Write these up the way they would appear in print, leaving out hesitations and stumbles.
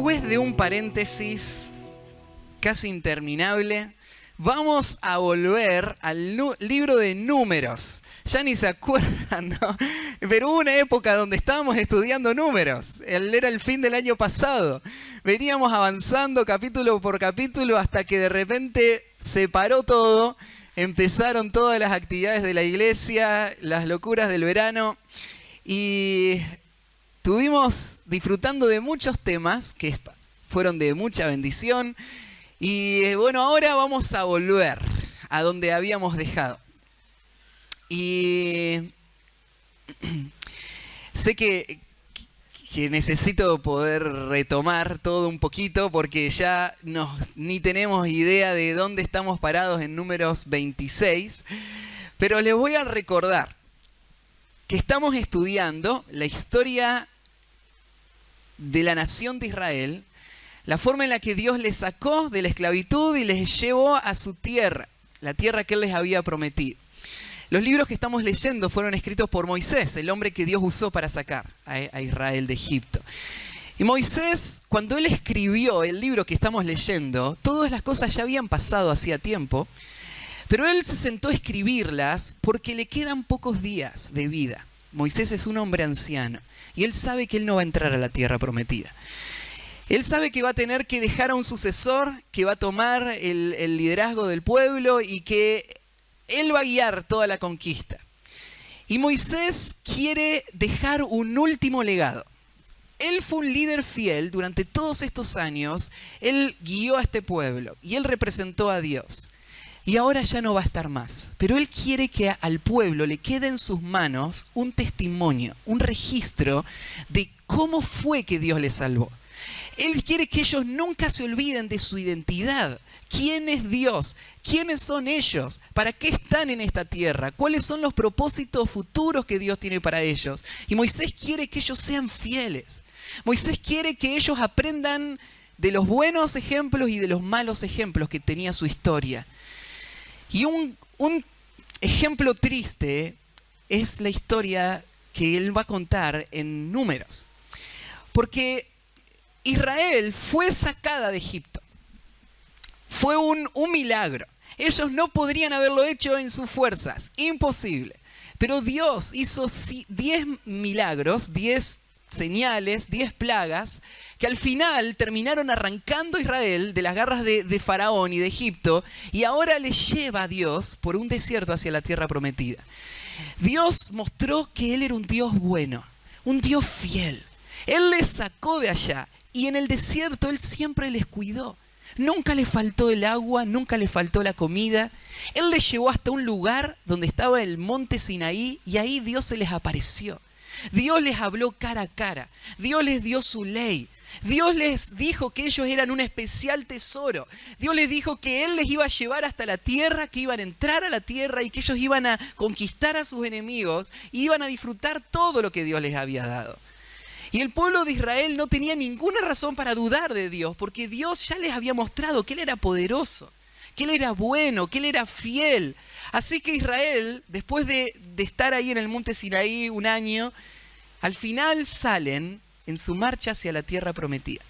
Después de un paréntesis casi interminable, vamos a volver al libro de Números. Ya ni se acuerdan, ¿no? Pero hubo una época donde estábamos estudiando números. Era el fin del año pasado. Veníamos avanzando capítulo por capítulo hasta que de repente se paró todo. Empezaron todas las actividades de la iglesia, las locuras del verano. Y estuvimos disfrutando de muchos temas que fueron de mucha bendición. Y bueno, ahora vamos a volver a donde habíamos dejado. Y sé que necesito poder retomar todo un poquito porque ya ni tenemos idea de dónde estamos parados en Números 26. Pero les voy a recordar que estamos estudiando la historia de la nación de Israel, la forma en la que Dios les sacó de la esclavitud y les llevó a su tierra, la tierra que Él les había prometido. Los libros que estamos leyendo fueron escritos por Moisés, el hombre que Dios usó para sacar a Israel de Egipto. Y Moisés, cuando él escribió el libro que estamos leyendo, todas las cosas ya habían pasado hacía tiempo, pero él se sentó a escribirlas porque le quedan pocos días de vida. Moisés es un hombre anciano y él sabe que él no va a entrar a la tierra prometida. Él sabe que va a tener que dejar a un sucesor que va a tomar el liderazgo del pueblo y que él va a guiar toda la conquista. Y Moisés quiere dejar un último legado. Él fue un líder fiel durante todos estos años. Él guió a este pueblo y él representó a Dios. Y ahora ya no va a estar más. Pero él quiere que al pueblo le quede en sus manos un testimonio, un registro de cómo fue que Dios les salvó. Él quiere que ellos nunca se olviden de su identidad. ¿Quién es Dios? ¿Quiénes son ellos? ¿Para qué están en esta tierra? ¿Cuáles son los propósitos futuros que Dios tiene para ellos? Y Moisés quiere que ellos sean fieles. Moisés quiere que ellos aprendan de los buenos ejemplos y de los malos ejemplos que tenía su historia. Y un ejemplo triste es la historia que él va a contar en Números. Porque Israel fue sacada de Egipto. Fue un milagro. Ellos no podrían haberlo hecho en sus fuerzas. Imposible. Pero Dios hizo 10 milagros, 10 señales, 10 plagas, que al final terminaron arrancando a Israel de las garras de Faraón y de Egipto, y ahora les lleva a Dios por un desierto hacia la tierra prometida. Dios mostró que Él era un Dios bueno, un Dios fiel. Él les sacó de allá. Y en el desierto Él siempre les cuidó. Nunca les faltó el agua, nunca les faltó la comida. Él les llevó hasta un lugar donde estaba el monte Sinaí y ahí Dios se les apareció. Dios les habló cara a cara. Dios les dio su ley. Dios les dijo que ellos eran un especial tesoro. Dios les dijo que Él les iba a llevar hasta la tierra, que iban a entrar a la tierra y que ellos iban a conquistar a sus enemigos y iban a disfrutar todo lo que Dios les había dado. Y el pueblo de Israel no tenía ninguna razón para dudar de Dios, porque Dios ya les había mostrado que Él era poderoso, que Él era bueno, que Él era fiel. Así que Israel, después de estar ahí en el monte Sinaí un año, al final salen en su marcha hacia la tierra prometida.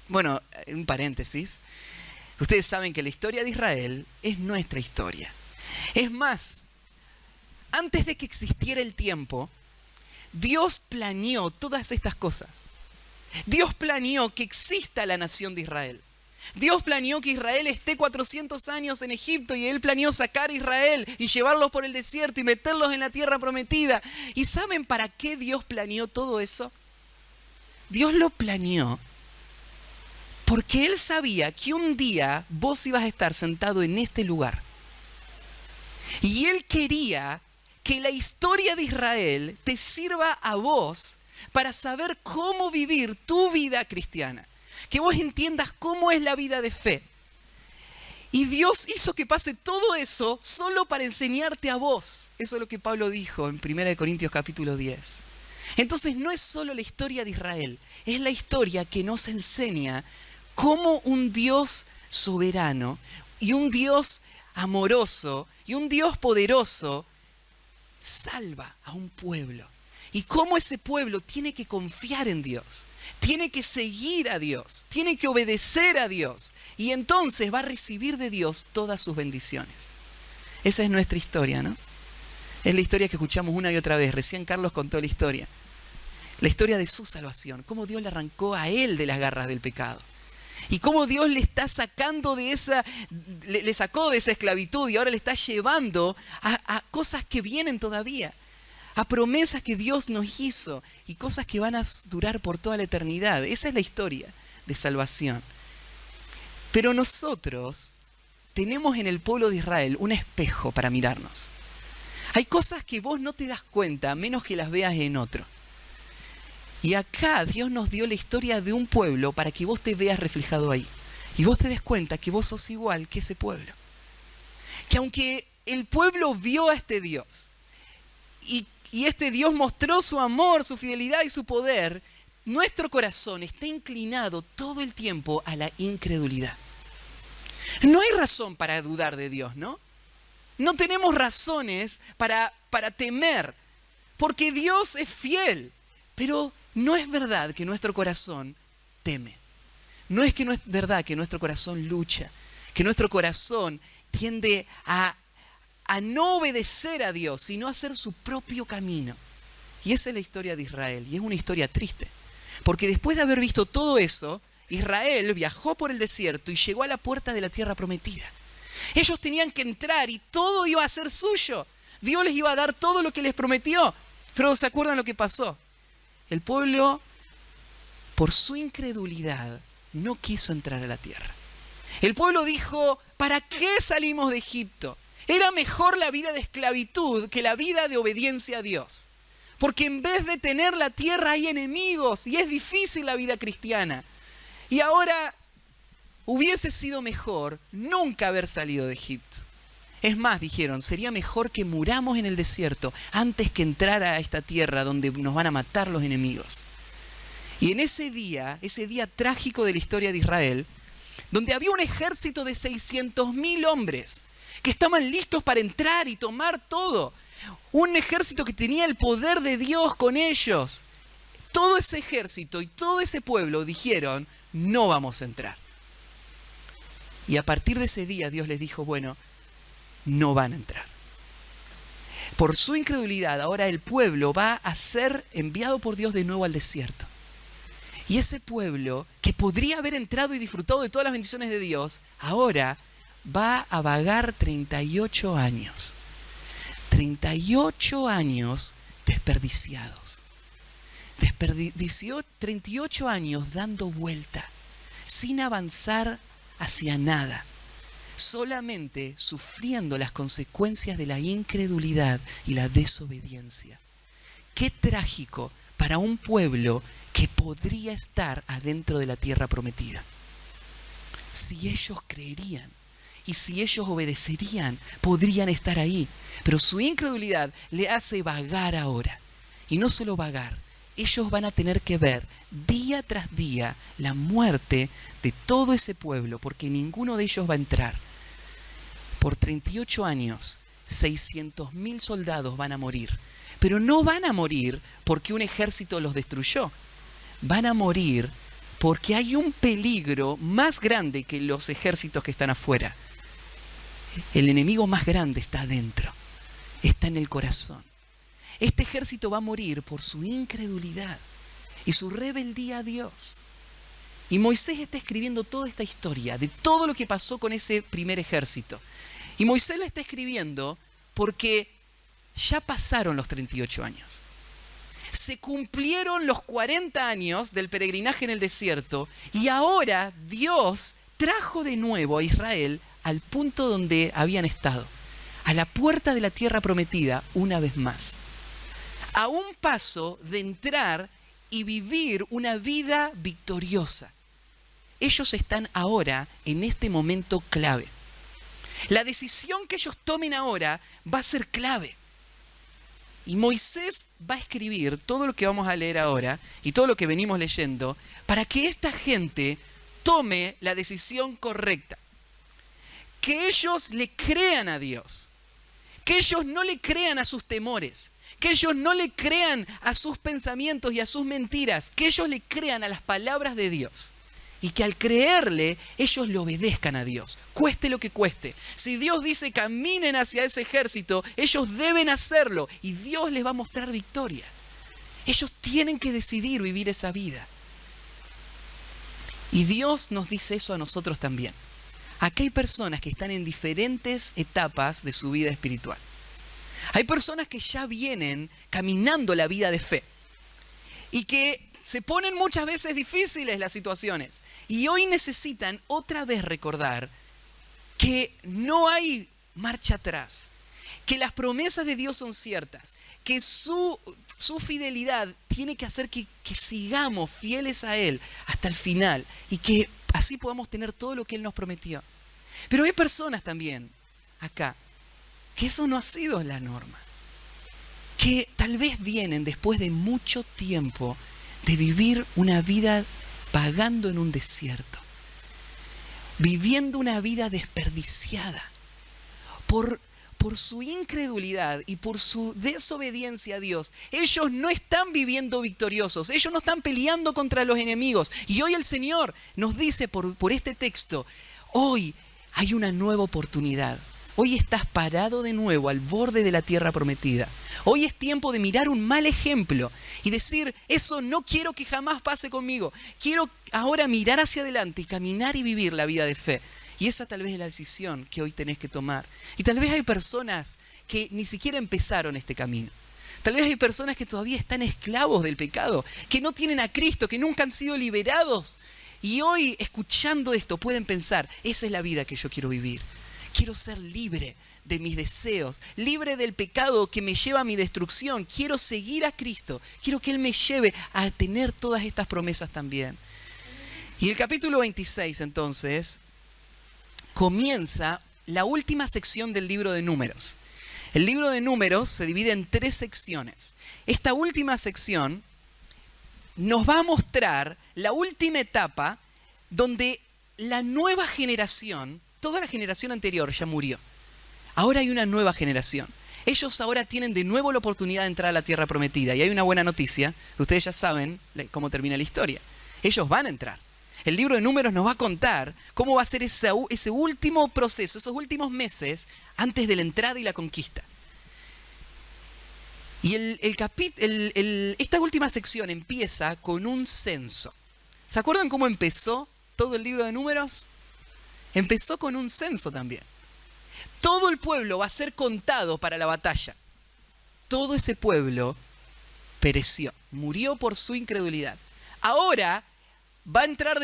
Bueno, un paréntesis. Ustedes saben que la historia de Israel es nuestra historia. Es más, antes de que existiera el tiempo, Dios planeó todas estas cosas. Dios planeó que exista la nación de Israel. Dios planeó que Israel esté 400 años en Egipto y Él planeó sacar a Israel y llevarlos por el desierto y meterlos en la tierra prometida. ¿Y saben para qué Dios planeó todo eso? Dios lo planeó porque Él sabía que un día vos ibas a estar sentado en este lugar. Y Él quería que la historia de Israel te sirva a vos para saber cómo vivir tu vida cristiana. Que vos entiendas cómo es la vida de fe. Y Dios hizo que pase todo eso solo para enseñarte a vos. Eso es lo que Pablo dijo en 1 Corintios capítulo 10. Entonces no es solo la historia de Israel, es la historia que nos enseña cómo un Dios soberano y un Dios amoroso y un Dios poderoso salva a un pueblo y cómo ese pueblo tiene que confiar en Dios, tiene que seguir a Dios, tiene que obedecer a Dios, y entonces va a recibir de Dios todas sus bendiciones. Esa es nuestra historia, ¿no? Es la historia que escuchamos una y otra vez. Recién Carlos contó la historia de su salvación, cómo Dios le arrancó a él de las garras del pecado. Y cómo Dios le está sacando de esa, le sacó de esa esclavitud y ahora le está llevando a cosas que vienen todavía, a promesas que Dios nos hizo y cosas que van a durar por toda la eternidad. Esa es la historia de salvación. Pero nosotros tenemos en el pueblo de Israel un espejo para mirarnos. Hay cosas que vos no te das cuenta a menos que las veas en otro. Y acá Dios nos dio la historia de un pueblo para que vos te veas reflejado ahí. Y vos te des cuenta que vos sos igual que ese pueblo. Que aunque el pueblo vio a este Dios y este Dios mostró su amor, su fidelidad y su poder, nuestro corazón está inclinado todo el tiempo a la incredulidad. No hay razón para dudar de Dios, ¿no? No tenemos razones para temer, porque Dios es fiel, pero no es verdad que nuestro corazón teme. No es verdad que nuestro corazón lucha, que nuestro corazón tiende a no obedecer a Dios, sino a hacer su propio camino. Y esa es la historia de Israel, y es una historia triste. Porque después de haber visto todo eso, Israel viajó por el desierto y llegó a la puerta de la tierra prometida. Ellos tenían que entrar y todo iba a ser suyo. Dios les iba a dar todo lo que les prometió. Pero ¿se acuerdan lo que pasó? El pueblo, por su incredulidad, no quiso entrar a la tierra. El pueblo dijo, ¿para qué salimos de Egipto? Era mejor la vida de esclavitud que la vida de obediencia a Dios. Porque en vez de tener la tierra hay enemigos y es difícil la vida cristiana. Y ahora hubiese sido mejor nunca haber salido de Egipto. Es más, dijeron, sería mejor que muramos en el desierto antes que entrar a esta tierra donde nos van a matar los enemigos. Y en ese día trágico de la historia de Israel, donde había un ejército de 600.000 hombres que estaban listos para entrar y tomar todo. Un ejército que tenía el poder de Dios con ellos. Todo ese ejército y todo ese pueblo dijeron, no vamos a entrar. Y a partir de ese día Dios les dijo, bueno, no van a entrar. Por su incredulidad, ahora el pueblo va a ser enviado por Dios de nuevo al desierto. Y ese pueblo, que podría haber entrado y disfrutado de todas las bendiciones de Dios, ahora va a vagar 38 años. 38 años desperdiciados. Desperdició 38 años dando vuelta, sin avanzar hacia nada. Solamente sufriendo las consecuencias de la incredulidad y la desobediencia. Qué trágico para un pueblo que podría estar adentro de la tierra prometida. Si ellos creerían y si ellos obedecerían, podrían estar ahí. Pero su incredulidad le hace vagar ahora. Y no solo vagar, ellos van a tener que ver día tras día la muerte de todo ese pueblo, porque ninguno de ellos va a entrar. Por 38 años, 600.000 soldados van a morir. Pero no van a morir porque un ejército los destruyó. Van a morir porque hay un peligro más grande que los ejércitos que están afuera. El enemigo más grande está adentro, está en el corazón. Este ejército va a morir por su incredulidad y su rebeldía a Dios. Y Moisés está escribiendo toda esta historia de todo lo que pasó con ese primer ejército. Y Moisés la está escribiendo porque ya pasaron los 38 años. Se cumplieron los 40 años del peregrinaje en el desierto y ahora Dios trajo de nuevo a Israel al punto donde habían estado, a la puerta de la tierra prometida una vez más. A un paso de entrar y vivir una vida victoriosa. Ellos están ahora en este momento clave. La decisión que ellos tomen ahora va a ser clave. Y Moisés va a escribir todo lo que vamos a leer ahora y todo lo que venimos leyendo para que esta gente tome la decisión correcta. Que ellos le crean a Dios. Que ellos no le crean a sus temores, que ellos no le crean a sus pensamientos y a sus mentiras, que ellos le crean a las palabras de Dios. Y que al creerle, ellos le obedezcan a Dios, cueste lo que cueste. Si Dios dice caminen hacia ese ejército, ellos deben hacerlo y Dios les va a mostrar victoria. Ellos tienen que decidir vivir esa vida. Y Dios nos dice eso a nosotros también. Acá hay personas que están en diferentes etapas de su vida espiritual. Hay personas que ya vienen caminando la vida de fe y que se ponen muchas veces difíciles las situaciones y hoy necesitan otra vez recordar que no hay marcha atrás, que las promesas de Dios son ciertas, que su fidelidad tiene que hacer que sigamos fieles a Él hasta el final y que así podamos tener todo lo que Él nos prometió. Pero hay personas también acá que eso no ha sido la norma, que tal vez vienen después de mucho tiempo de vivir una vida vagando en un desierto, viviendo una vida desperdiciada por su incredulidad y por su desobediencia a Dios. Ellos no están viviendo victoriosos, ellos no están peleando contra los enemigos. Y hoy el Señor nos dice por este texto, hoy hay una nueva oportunidad. Hoy estás parado de nuevo al borde de la tierra prometida. Hoy es tiempo de mirar un mal ejemplo y decir, eso no quiero que jamás pase conmigo. Quiero ahora mirar hacia adelante y caminar y vivir la vida de fe. Y esa tal vez es la decisión que hoy tenés que tomar. Y tal vez hay personas que ni siquiera empezaron este camino. Tal vez hay personas que todavía están esclavos del pecado, que no tienen a Cristo, que nunca han sido liberados. Y hoy, escuchando esto, pueden pensar, esa es la vida que yo quiero vivir. Quiero ser libre de mis deseos, libre del pecado que me lleva a mi destrucción. Quiero seguir a Cristo. Quiero que Él me lleve a tener todas estas promesas también. Y el capítulo 26, entonces, comienza la última sección del libro de Números. El libro de Números se divide en 3 secciones. Esta última sección nos va a mostrar la última etapa donde la nueva generación, toda la generación anterior ya murió. Ahora hay una nueva generación. Ellos ahora tienen de nuevo la oportunidad de entrar a la tierra prometida. Y hay una buena noticia. Ustedes ya saben cómo termina la historia. Ellos van a entrar. El libro de Números nos va a contar cómo va a ser ese último proceso, esos últimos meses antes de la entrada y la conquista. Y esta última sección empieza con un censo. ¿Se acuerdan cómo empezó todo el libro de Números? Empezó con un censo también. Todo el pueblo va a ser contado para la batalla. Todo ese pueblo pereció, murió por su incredulidad. Ahora va a entrar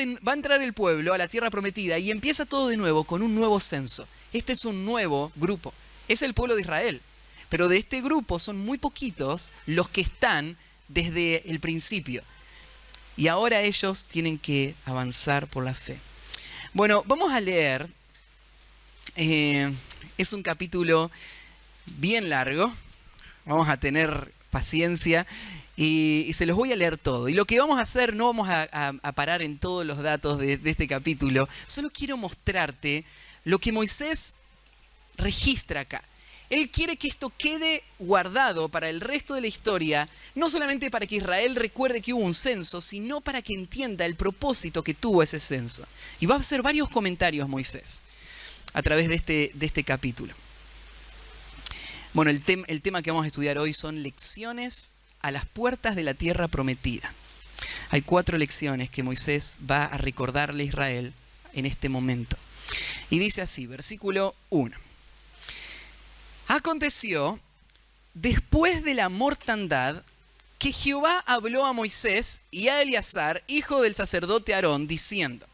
el pueblo a la tierra prometida y empieza todo de nuevo con un nuevo censo. Este es un nuevo grupo, es el pueblo de Israel. Pero de este grupo son muy poquitos los que están desde el principio. Y ahora ellos tienen que avanzar por la fe. Bueno, vamos a leer. Es un capítulo bien largo. Vamos a tener paciencia y se los voy a leer todo. Y lo que vamos a hacer, no vamos a parar en todos los datos de este capítulo. Solo quiero mostrarte lo que Moisés registra acá. Él quiere que esto quede guardado para el resto de la historia, no solamente para que Israel recuerde que hubo un censo, sino para que entienda el propósito que tuvo ese censo. Y va a hacer varios comentarios Moisés a través de este capítulo. Bueno, el tema que vamos a estudiar hoy son lecciones a las puertas de la tierra prometida. Hay 4 lecciones que Moisés va a recordarle a Israel en este momento. Y dice así, versículo 1. Aconteció, después de la mortandad, que Jehová habló a Moisés y a Eleazar, hijo del sacerdote Aarón, diciendo: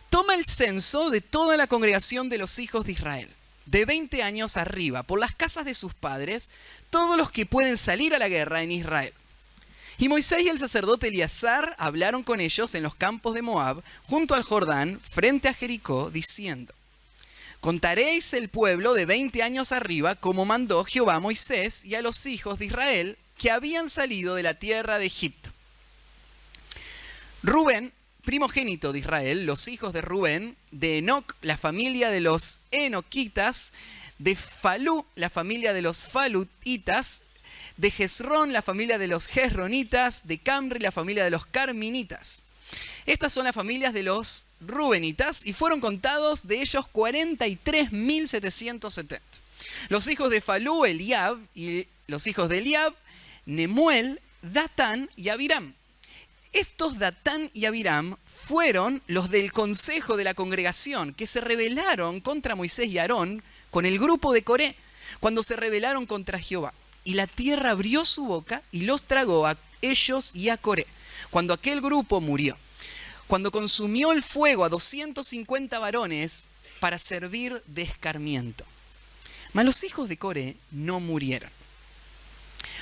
Toma el censo de toda la congregación de los hijos de Israel, de 20 años arriba, por las casas de sus padres, todos los que pueden salir a la guerra en Israel. Y Moisés y el sacerdote Eleazar hablaron con ellos en los campos de Moab, junto al Jordán, frente a Jericó, diciendo: Contaréis el pueblo de 20 años arriba, como mandó Jehová a Moisés y a los hijos de Israel que habían salido de la tierra de Egipto. Rubén, primogénito de Israel, los hijos de Rubén, de Enoc, la familia de los enoquitas, De Falú, la familia de los falutitas. De Hezrón, la familia de los hezronitas. De Camri, la familia de los carminitas. Estas son las familias de los rubenitas y fueron contados de ellos 43.770. Los hijos de Falú, Eliab, y los hijos de Eliab, Nemuel, Datán y Abiram. Estos Datán y Abiram fueron los del consejo de la congregación que se rebelaron contra Moisés y Aarón con el grupo de Coré cuando se rebelaron contra Jehová. Y la tierra abrió su boca y los tragó a ellos y a Coré cuando aquel grupo murió. Cuando consumió el fuego a 250 varones para servir de escarmiento. Mas los hijos de Coré no murieron.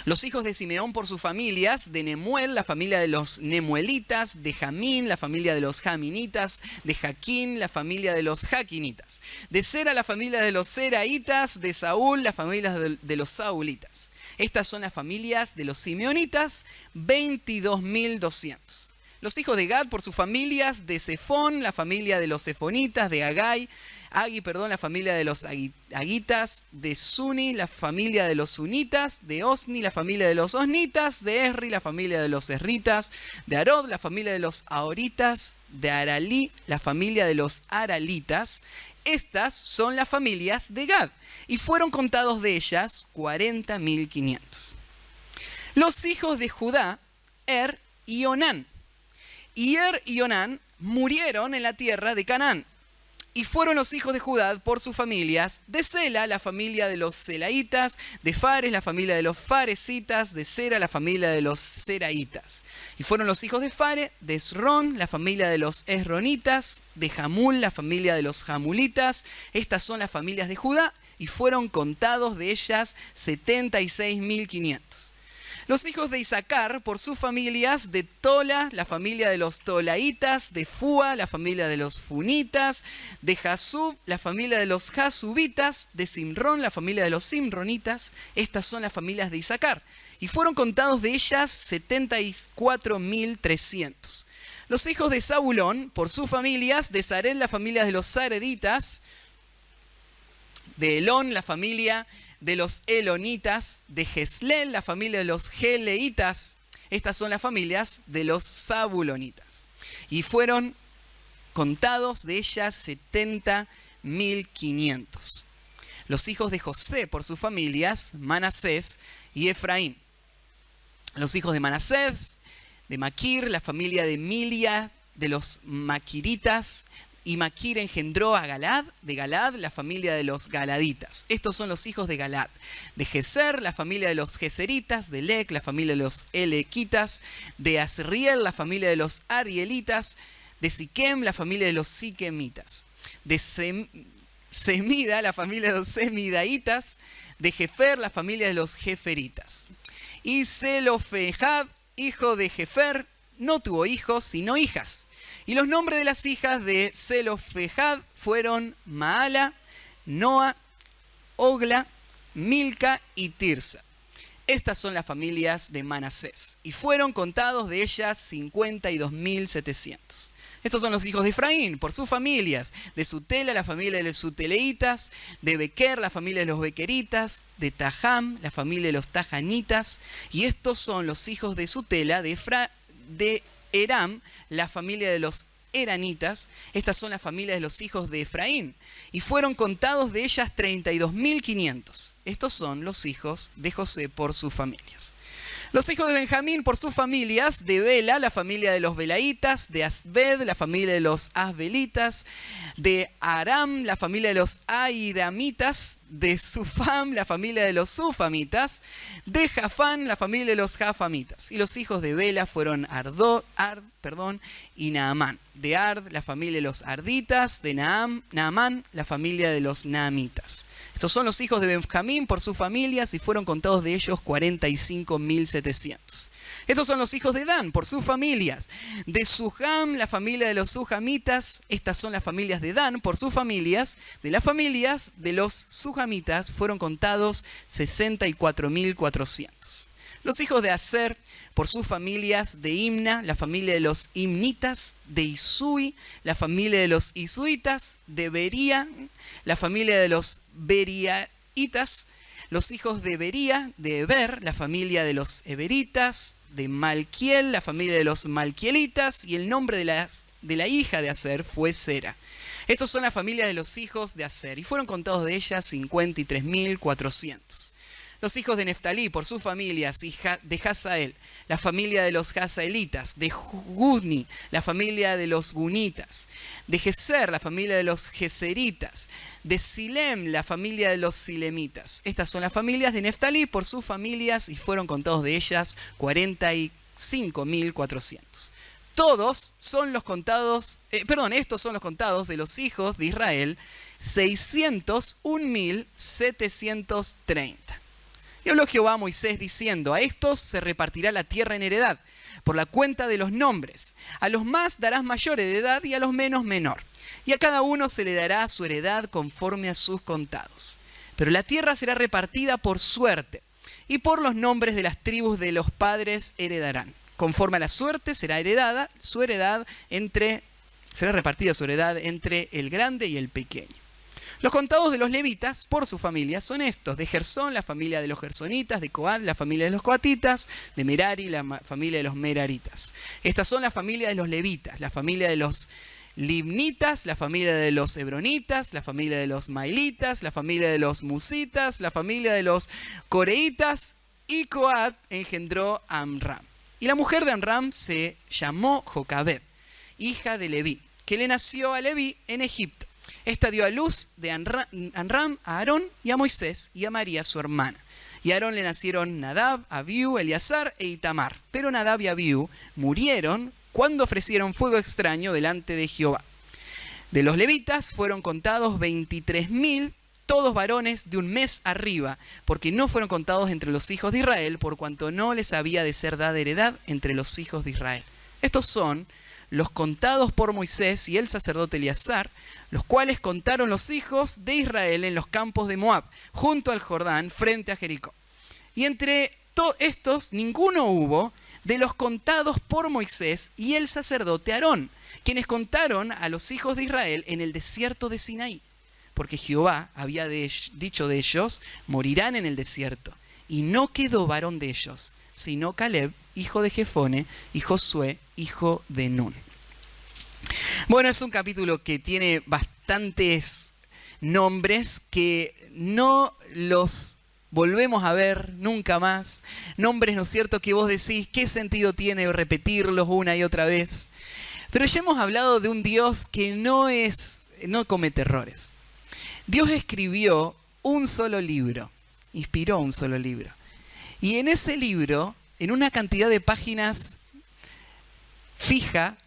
Los hijos de Simeón por sus familias, de Nemuel, la familia de los nemuelitas, de Jamín, la familia de los jaminitas, de Jaquín, la familia de los jaquinitas, de Sera, la familia de los seraitas, de Saúl, la familia de los saulitas. Estas son las familias de los simeonitas, 22.200. Los hijos de Gad por sus familias, de Sefón, la familia de los sefonitas, de Agi, la familia de los agitas, de Suni, la familia de los sunitas, de Osni, la familia de los osnitas, de Esri, la familia de los esritas, de Arod, la familia de los aoritas, de Aralí, la familia de los aralitas. Estas son las familias de Gad, y fueron contados de ellas 40.500. Los hijos de Judá, y Onán. Y y Onán murieron en la tierra de Canaán. Y fueron los hijos de Judá por sus familias, de Sela, la familia de los selaitas, de Fares, la familia de los faresitas, de Sera, la familia de los seraitas. Y fueron los hijos de Fare, de Esrón, la familia de los esronitas, de Jamul, la familia de los jamulitas. Estas son las familias de Judá, y fueron contados de ellas 76.500. Los hijos de Isaacar por sus familias, de Tola, la familia de los tolaitas, de Fua, la familia de los funitas, de Jasub, la familia de los jasubitas, de Simrón, la familia de los simronitas. Estas son las familias de Isaacar. Y fueron contados de ellas 74.300. Los hijos de Zabulón por sus familias, de Sared, la familia de los sareditas, de Elón, la familia de los elonitas, de Geslel, la familia de los geleitas. Estas son las familias de los zabulonitas. Y fueron contados de ellas 70.500. Los hijos de José por sus familias, Manasés y Efraín. Los hijos de Manasés, de Maquir, la familia de Milia, de los maquiritas. Y Maquir engendró a Galad, de Galad, la familia de los galaditas. Estos son los hijos de Galad. De Geser, la familia de los geseritas. De Lec, la familia de los elequitas. De Asriel, la familia de los arielitas. De Siquem, la familia de los siquemitas. De Semida, la familia de los semidaitas. De Jefer, la familia de los jeferitas. Y Zelofehad, hijo de Jefer, no tuvo hijos, sino hijas. Y los nombres de las hijas de Zelofehad fueron Maala, Noa, Ogla, Milca y Tirsa. Estas son las familias de Manasés. Y fueron contados de ellas 52.700. Estos son los hijos de Efraín, por sus familias. De Sutela, la familia de los suteleitas. De Bequer, la familia de los bequeritas. De Taham, la familia de los tajanitas. Y estos son los hijos de Sutela, de Eram, la familia de los eranitas. Estas son las familias de los hijos de Efraín. Y fueron contados de ellas 32.500. Estos son los hijos de José por sus familias. Los hijos de Benjamín por sus familias, de Bela, la familia de los belaitas, de Asbed, la familia de los asbelitas, de Aram, la familia de los airamitas, de Sufam, la familia de los sufamitas, de Jafán, la familia de los jafamitas. Y los hijos de Bela fueron Ard y Naamán. De Ard, la familia de los arditas, de Naamán, la familia de los naamitas. Estos son los hijos de Benjamín por sus familias y fueron contados de ellos 45.700. Estos son los hijos de Dan por sus familias. De Sujam, la familia de los sujamitas. Estas son las familias de Dan por sus familias. De las familias de los sujamitas fueron contados 64.400. Los hijos de Aser por sus familias, de Imna, la familia de los imnitas, de Isui, la familia de los isuitas, de Bería, la familia de los itas, los hijos de Bería, de Eber, la familia de los eberitas, de Malquiel, la familia de los malquielitas, y el nombre de la hija de Aser fue Sera. Estos son las familias de los hijos de Aser, y fueron contados de ellas 53.400. Los hijos de Neftalí, por sus familias, de Hazael, la familia de los Hazaelitas, de Guni, la familia de los Gunitas, de Geser, la familia de los Geseritas, de Silem, la familia de los Silemitas. Estas son las familias de Neftalí por sus familias y fueron contados de ellas 45.400. Todos son los contados, estos son los contados de los hijos de Israel, 601.730. Y habló Jehová a Moisés diciendo: a estos se repartirá la tierra en heredad, por la cuenta de los nombres. A los más darás mayor heredad y a los menos menor. Y a cada uno se le dará su heredad conforme a sus contados. Pero la tierra será repartida por suerte, y por los nombres de las tribus de los padres heredarán. Conforme a la suerte será repartida su heredad entre el grande y el pequeño. Los contados de los levitas por su familia son estos: de Gersón, la familia de los gersonitas; de Coat, la familia de los coatitas; de Merari, la familia de los meraritas. Estas son las familias de los levitas: la familia de los libnitas, la familia de los hebronitas, la familia de los mailitas, la familia de los musitas, la familia de los coreitas, y Coat engendró a Amram. Y la mujer de Amram se llamó Jocabed, hija de Leví, que le nació a Leví en Egipto. Esta dio a luz de Amram a Aarón y a Moisés y a María su hermana. Y a Aarón le nacieron Nadab, Abiú, Eleazar e Itamar. Pero Nadab y Abiú murieron cuando ofrecieron fuego extraño delante de Jehová. De los levitas fueron contados 23.000, todos varones de un mes arriba, porque no fueron contados entre los hijos de Israel, por cuanto no les había de ser dada heredad entre los hijos de Israel. Estos son los contados por Moisés y el sacerdote Eleazar, los cuales contaron los hijos de Israel en los campos de Moab, junto al Jordán, frente a Jericó. Y entre estos ninguno hubo de los contados por Moisés y el sacerdote Aarón, quienes contaron a los hijos de Israel en el desierto de Sinaí, porque Jehová había dicho de ellos: morirán en el desierto. Y no quedó varón de ellos, sino Caleb, hijo de Jefone, y Josué, hijo de Nun. Bueno, es un capítulo que tiene bastantes nombres que no los volvemos a ver nunca más. Nombres, ¿no es cierto?, que vos decís, ¿qué sentido tiene repetirlos una y otra vez? Pero ya hemos hablado de un Dios que no comete errores. Dios escribió un solo libro, inspiró un solo libro. Y en ese libro, en una cantidad de páginas fija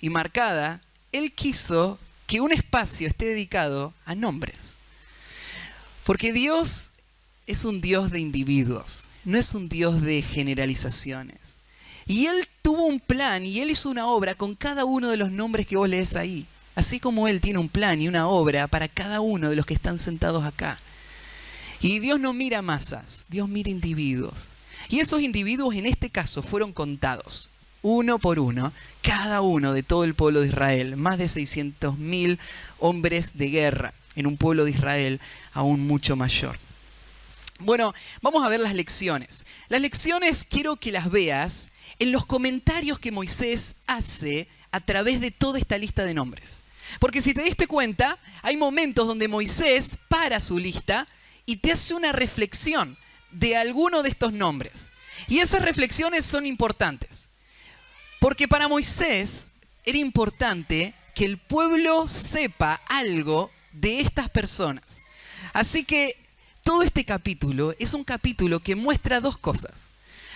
y marcada, Él quiso que un espacio esté dedicado a nombres. Porque Dios es un Dios de individuos, no es un Dios de generalizaciones. Y Él tuvo un plan y Él hizo una obra con cada uno de los nombres que vos lees ahí. Así como Él tiene un plan y una obra para cada uno de los que están sentados acá. Y Dios no mira masas, Dios mira individuos. Y esos individuos en este caso fueron contados, uno por uno, cada uno de todo el pueblo de Israel. Más de 600.000 hombres de guerra en un pueblo de Israel aún mucho mayor. Bueno, vamos a ver las lecciones. Las lecciones quiero que las veas en los comentarios que Moisés hace a través de toda esta lista de nombres. Porque si te diste cuenta, hay momentos donde Moisés para su lista y te hace una reflexión de alguno de estos nombres. Y esas reflexiones son importantes. Porque para Moisés era importante que el pueblo sepa algo de estas personas. Así que todo este capítulo es un capítulo que muestra dos cosas.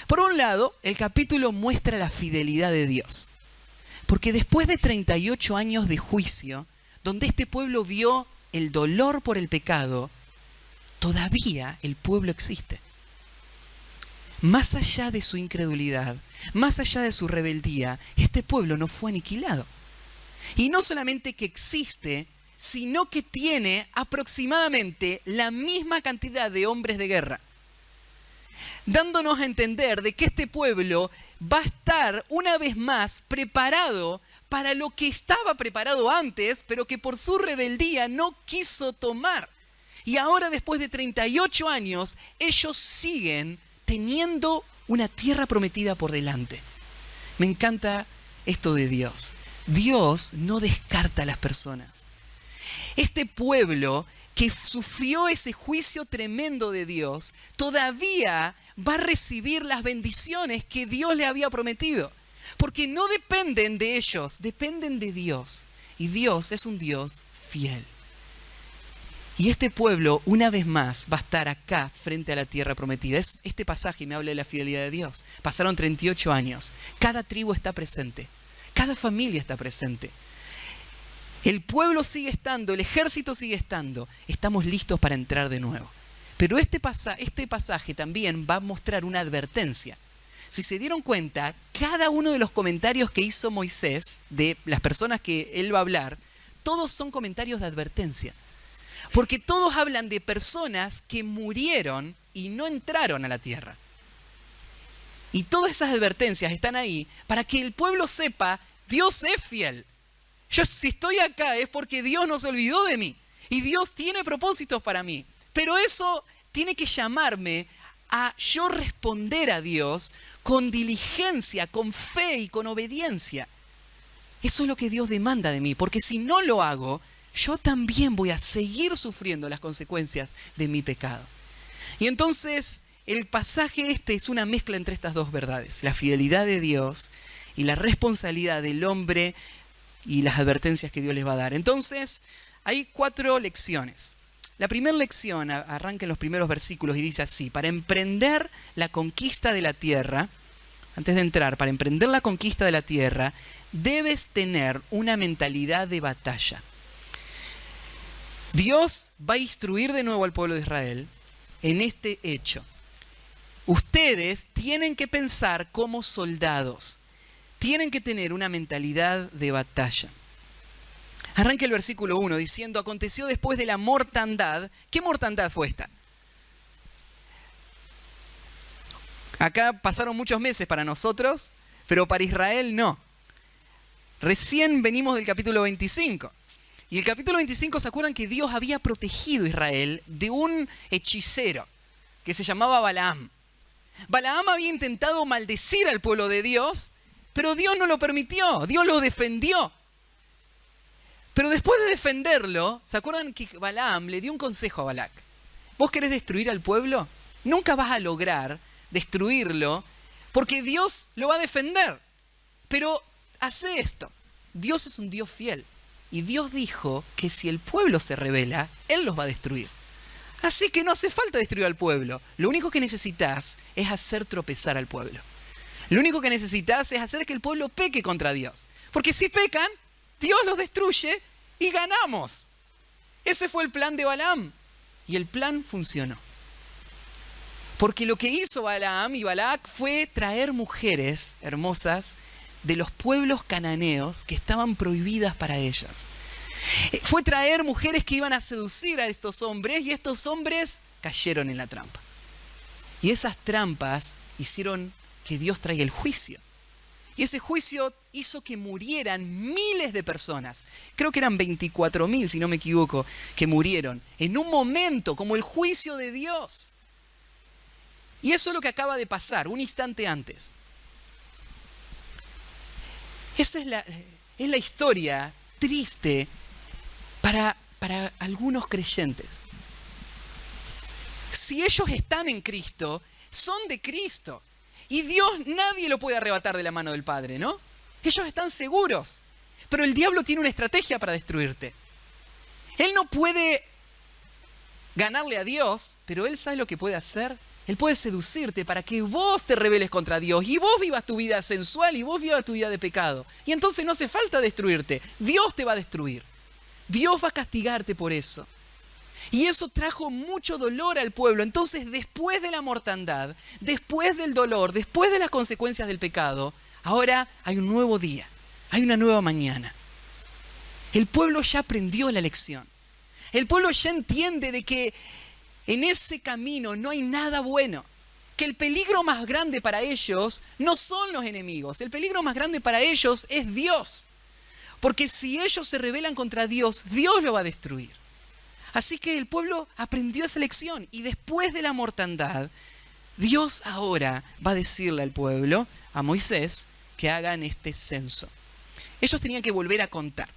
Por un lado, el capítulo muestra la fidelidad de Dios. Porque después de 38 años de juicio, donde este pueblo vio el dolor por el pecado, todavía el pueblo existe. Más allá de su incredulidad, más allá de su rebeldía, este pueblo no fue aniquilado. Y no solamente que existe, sino que tiene aproximadamente la misma cantidad de hombres de guerra, dándonos a entender de que este pueblo va a estar una vez más preparado para lo que estaba preparado antes, pero que por su rebeldía no quiso tomar. Y ahora, después de 38 años, ellos siguen teniendo una tierra prometida por delante. Me encanta esto de Dios. Dios no descarta a las personas. Este pueblo que sufrió ese juicio tremendo de Dios, todavía va a recibir las bendiciones que Dios le había prometido. Porque no dependen de ellos, dependen de Dios. Y Dios es un Dios fiel. Y este pueblo, una vez más, va a estar acá frente a la tierra prometida. Este pasaje me habla de la fidelidad de Dios. Pasaron 38 años. Cada tribu está presente. Cada familia está presente. El pueblo sigue estando, el ejército sigue estando. Estamos listos para entrar de nuevo. Pero este pasaje también va a mostrar una advertencia. Si se dieron cuenta, cada uno de los comentarios que hizo Moisés, de las personas que él va a hablar, todos son comentarios de advertencia. Porque todos hablan de personas que murieron y no entraron a la tierra. Y todas esas advertencias están ahí para que el pueblo sepa, Dios es fiel. Yo si estoy acá es porque Dios no se olvidó de mí. Y Dios tiene propósitos para mí. Pero eso tiene que llamarme a yo responder a Dios con diligencia, con fe y con obediencia. Eso es lo que Dios demanda de mí. Porque si no lo hago, yo también voy a seguir sufriendo las consecuencias de mi pecado. Y entonces el pasaje este es una mezcla entre estas dos verdades. La fidelidad de Dios y la responsabilidad del hombre y las advertencias que Dios les va a dar. Entonces hay 4 lecciones. La primera lección arranca en los primeros versículos y dice así: para emprender la conquista de la tierra, antes de entrar, para emprender la conquista de la tierra, debes tener una mentalidad de batalla. Dios va a instruir de nuevo al pueblo de Israel en este hecho. Ustedes tienen que pensar como soldados. Tienen que tener una mentalidad de batalla. Arranca el versículo 1 diciendo: aconteció después de la mortandad. ¿Qué mortandad fue esta? Acá pasaron muchos meses para nosotros, pero para Israel no. Recién venimos del capítulo 25. Y el capítulo 25, ¿se acuerdan que Dios había protegido a Israel de un hechicero que se llamaba Balaam? Balaam había intentado maldecir al pueblo de Dios, pero Dios no lo permitió, Dios lo defendió. Pero después de defenderlo, ¿se acuerdan que Balaam le dio un consejo a Balac? ¿Vos querés destruir al pueblo? Nunca vas a lograr destruirlo porque Dios lo va a defender. Pero hace esto. Dios es un Dios fiel. Y Dios dijo que si el pueblo se rebela, Él los va a destruir. Así que no hace falta destruir al pueblo. Lo único que necesitas es hacer tropezar al pueblo. Lo único que necesitas es hacer que el pueblo peque contra Dios. Porque si pecan, Dios los destruye y ganamos. Ese fue el plan de Balaam. Y el plan funcionó. Porque lo que hizo Balaam y Balac fue traer mujeres hermosas de los pueblos cananeos que estaban prohibidas para ellas. Fue traer mujeres que iban a seducir a estos hombres y estos hombres cayeron en la trampa. Y esas trampas hicieron que Dios traiga el juicio. Y ese juicio hizo que murieran miles de personas. Creo que eran 24.000, si no me equivoco, que murieron en un momento como el juicio de Dios. Y eso es lo que acaba de pasar un instante antes. Esa es la historia triste para algunos creyentes. Si ellos están en Cristo, son de Cristo. Y Dios nadie lo puede arrebatar de la mano del Padre, ¿no? Ellos están seguros. Pero el diablo tiene una estrategia para destruirte. Él no puede ganarle a Dios, pero Él sabe lo que puede hacer. Él puede seducirte para que vos te rebeles contra Dios y vos vivas tu vida sensual y vos vivas tu vida de pecado. Y entonces no hace falta destruirte. Dios te va a destruir. Dios va a castigarte por eso. Y eso trajo mucho dolor al pueblo. Entonces, después de la mortandad, después del dolor, después de las consecuencias del pecado, ahora hay un nuevo día, hay una nueva mañana. El pueblo ya aprendió la lección. El pueblo ya entiende de que en ese camino no hay nada bueno. Que el peligro más grande para ellos no son los enemigos. El peligro más grande para ellos es Dios. Porque si ellos se rebelan contra Dios, Dios lo va a destruir. Así que el pueblo aprendió esa lección y después de la mortandad, Dios ahora va a decirle al pueblo, a Moisés, que hagan este censo. Ellos tenían que volver a contar.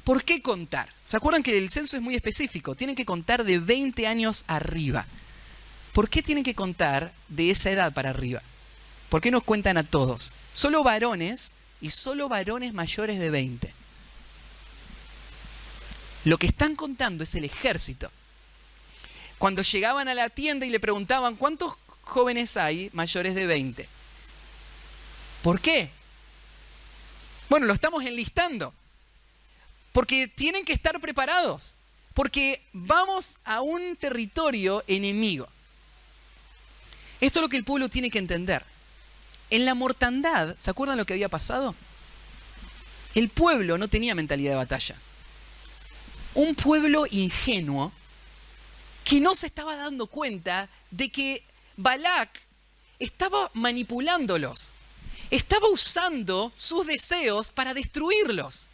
¿Por qué contar? ¿Se acuerdan que el censo es muy específico? Tienen que contar de 20 años arriba. ¿Por qué tienen que contar de esa edad para arriba? ¿Por qué no cuentan a todos? Solo varones y solo varones mayores de 20. Lo que están contando es el ejército. Cuando llegaban a la tienda y le preguntaban, ¿cuántos jóvenes hay mayores de 20? ¿Por qué? Bueno, lo estamos enlistando. Porque tienen que estar preparados. Porque vamos a un territorio enemigo. Esto es lo que el pueblo tiene que entender. En la mortandad, ¿se acuerdan lo que había pasado? El pueblo no tenía mentalidad de batalla. Un pueblo ingenuo que no se estaba dando cuenta de que Balac estaba manipulándolos. Estaba usando sus deseos para destruirlos.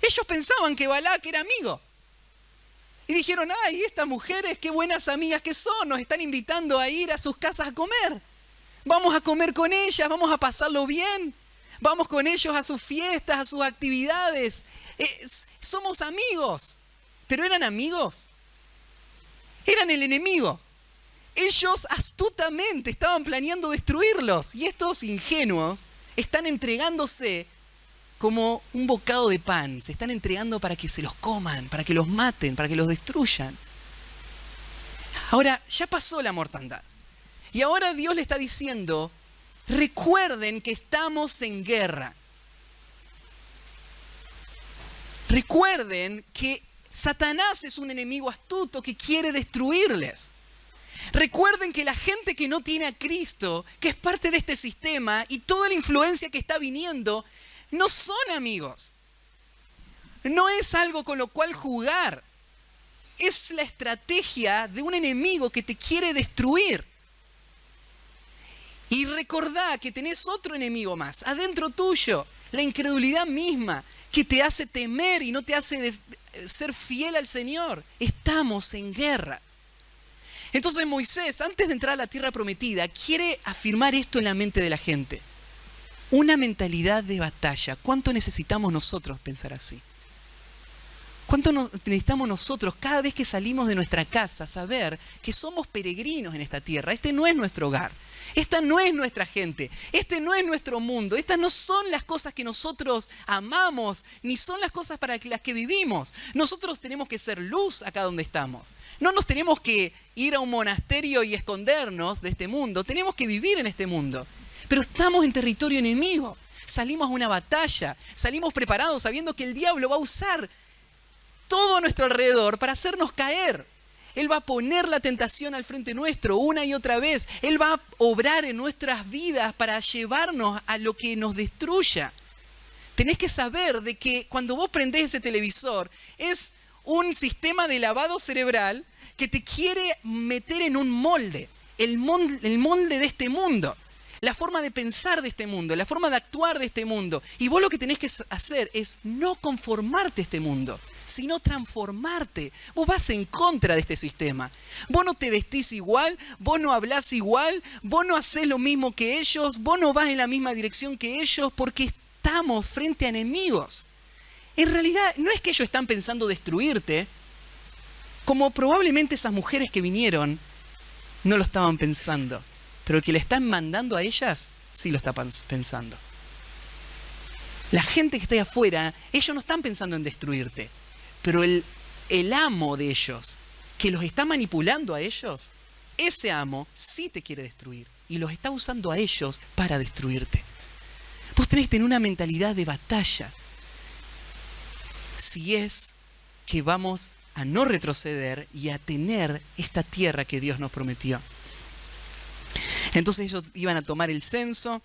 Ellos pensaban que Balac era amigo. Y dijeron, ay, estas mujeres, qué buenas amigas que son, nos están invitando a ir a sus casas a comer. Vamos a comer con ellas, vamos a pasarlo bien. Vamos con ellos a sus fiestas, a sus actividades. Somos amigos. ¿Pero eran amigos? Eran el enemigo. Ellos astutamente estaban planeando destruirlos. Y estos ingenuos están entregándose como un bocado de pan. Se están entregando para que se los coman, para que los maten, para que los destruyan. Ahora, ya pasó la mortandad. Y ahora Dios le está diciendo, recuerden que estamos en guerra. Recuerden que Satanás es un enemigo astuto que quiere destruirles. Recuerden que la gente que no tiene a Cristo, que es parte de este sistema y toda la influencia que está viniendo, no son amigos. No es algo con lo cual jugar. Es la estrategia de un enemigo que te quiere destruir. Y recordá que tenés otro enemigo más, adentro tuyo, la incredulidad misma, que te hace temer y no te hace ser fiel al Señor. Estamos en guerra. Entonces Moisés, antes de entrar a la tierra prometida, quiere afirmar esto en la mente de la gente. Una mentalidad de batalla. ¿Cuánto necesitamos nosotros pensar así? ¿Cuánto necesitamos nosotros cada vez que salimos de nuestra casa saber que somos peregrinos en esta tierra? Este no es nuestro hogar. Esta no es nuestra gente. Este no es nuestro mundo. Estas no son las cosas que nosotros amamos, ni son las cosas para las que vivimos. Nosotros tenemos que ser luz acá donde estamos. No nos tenemos que ir a un monasterio y escondernos de este mundo. Tenemos que vivir en este mundo. Pero estamos en territorio enemigo. Salimos a una batalla. Salimos preparados sabiendo que el diablo va a usar todo a nuestro alrededor para hacernos caer. Él va a poner la tentación al frente nuestro una y otra vez. Él va a obrar en nuestras vidas para llevarnos a lo que nos destruya. Tenés que saber de que cuando vos prendés ese televisor es un sistema de lavado cerebral que te quiere meter en un molde. El molde de este mundo. La forma de pensar de este mundo. La forma de actuar de este mundo. Y vos lo que tenés que hacer es no conformarte a este mundo, sino transformarte. Vos vas en contra de este sistema. Vos no te vestís igual, vos no hablás igual, vos no hacés lo mismo que ellos, vos no vas en la misma dirección que ellos, porque estamos frente a enemigos. En realidad, no es que ellos están pensando destruirte, como probablemente esas mujeres que vinieron no lo estaban pensando, pero el que le están mandando a ellas, sí lo está pensando. La gente que está ahí afuera, ellos no están pensando en destruirte. Pero el amo de ellos, que los está manipulando a ellos, ese amo sí te quiere destruir. Y los está usando a ellos para destruirte. Vos tenés que tener una mentalidad de batalla. Si es que vamos a no retroceder y a tener esta tierra que Dios nos prometió. Entonces ellos iban a tomar el censo.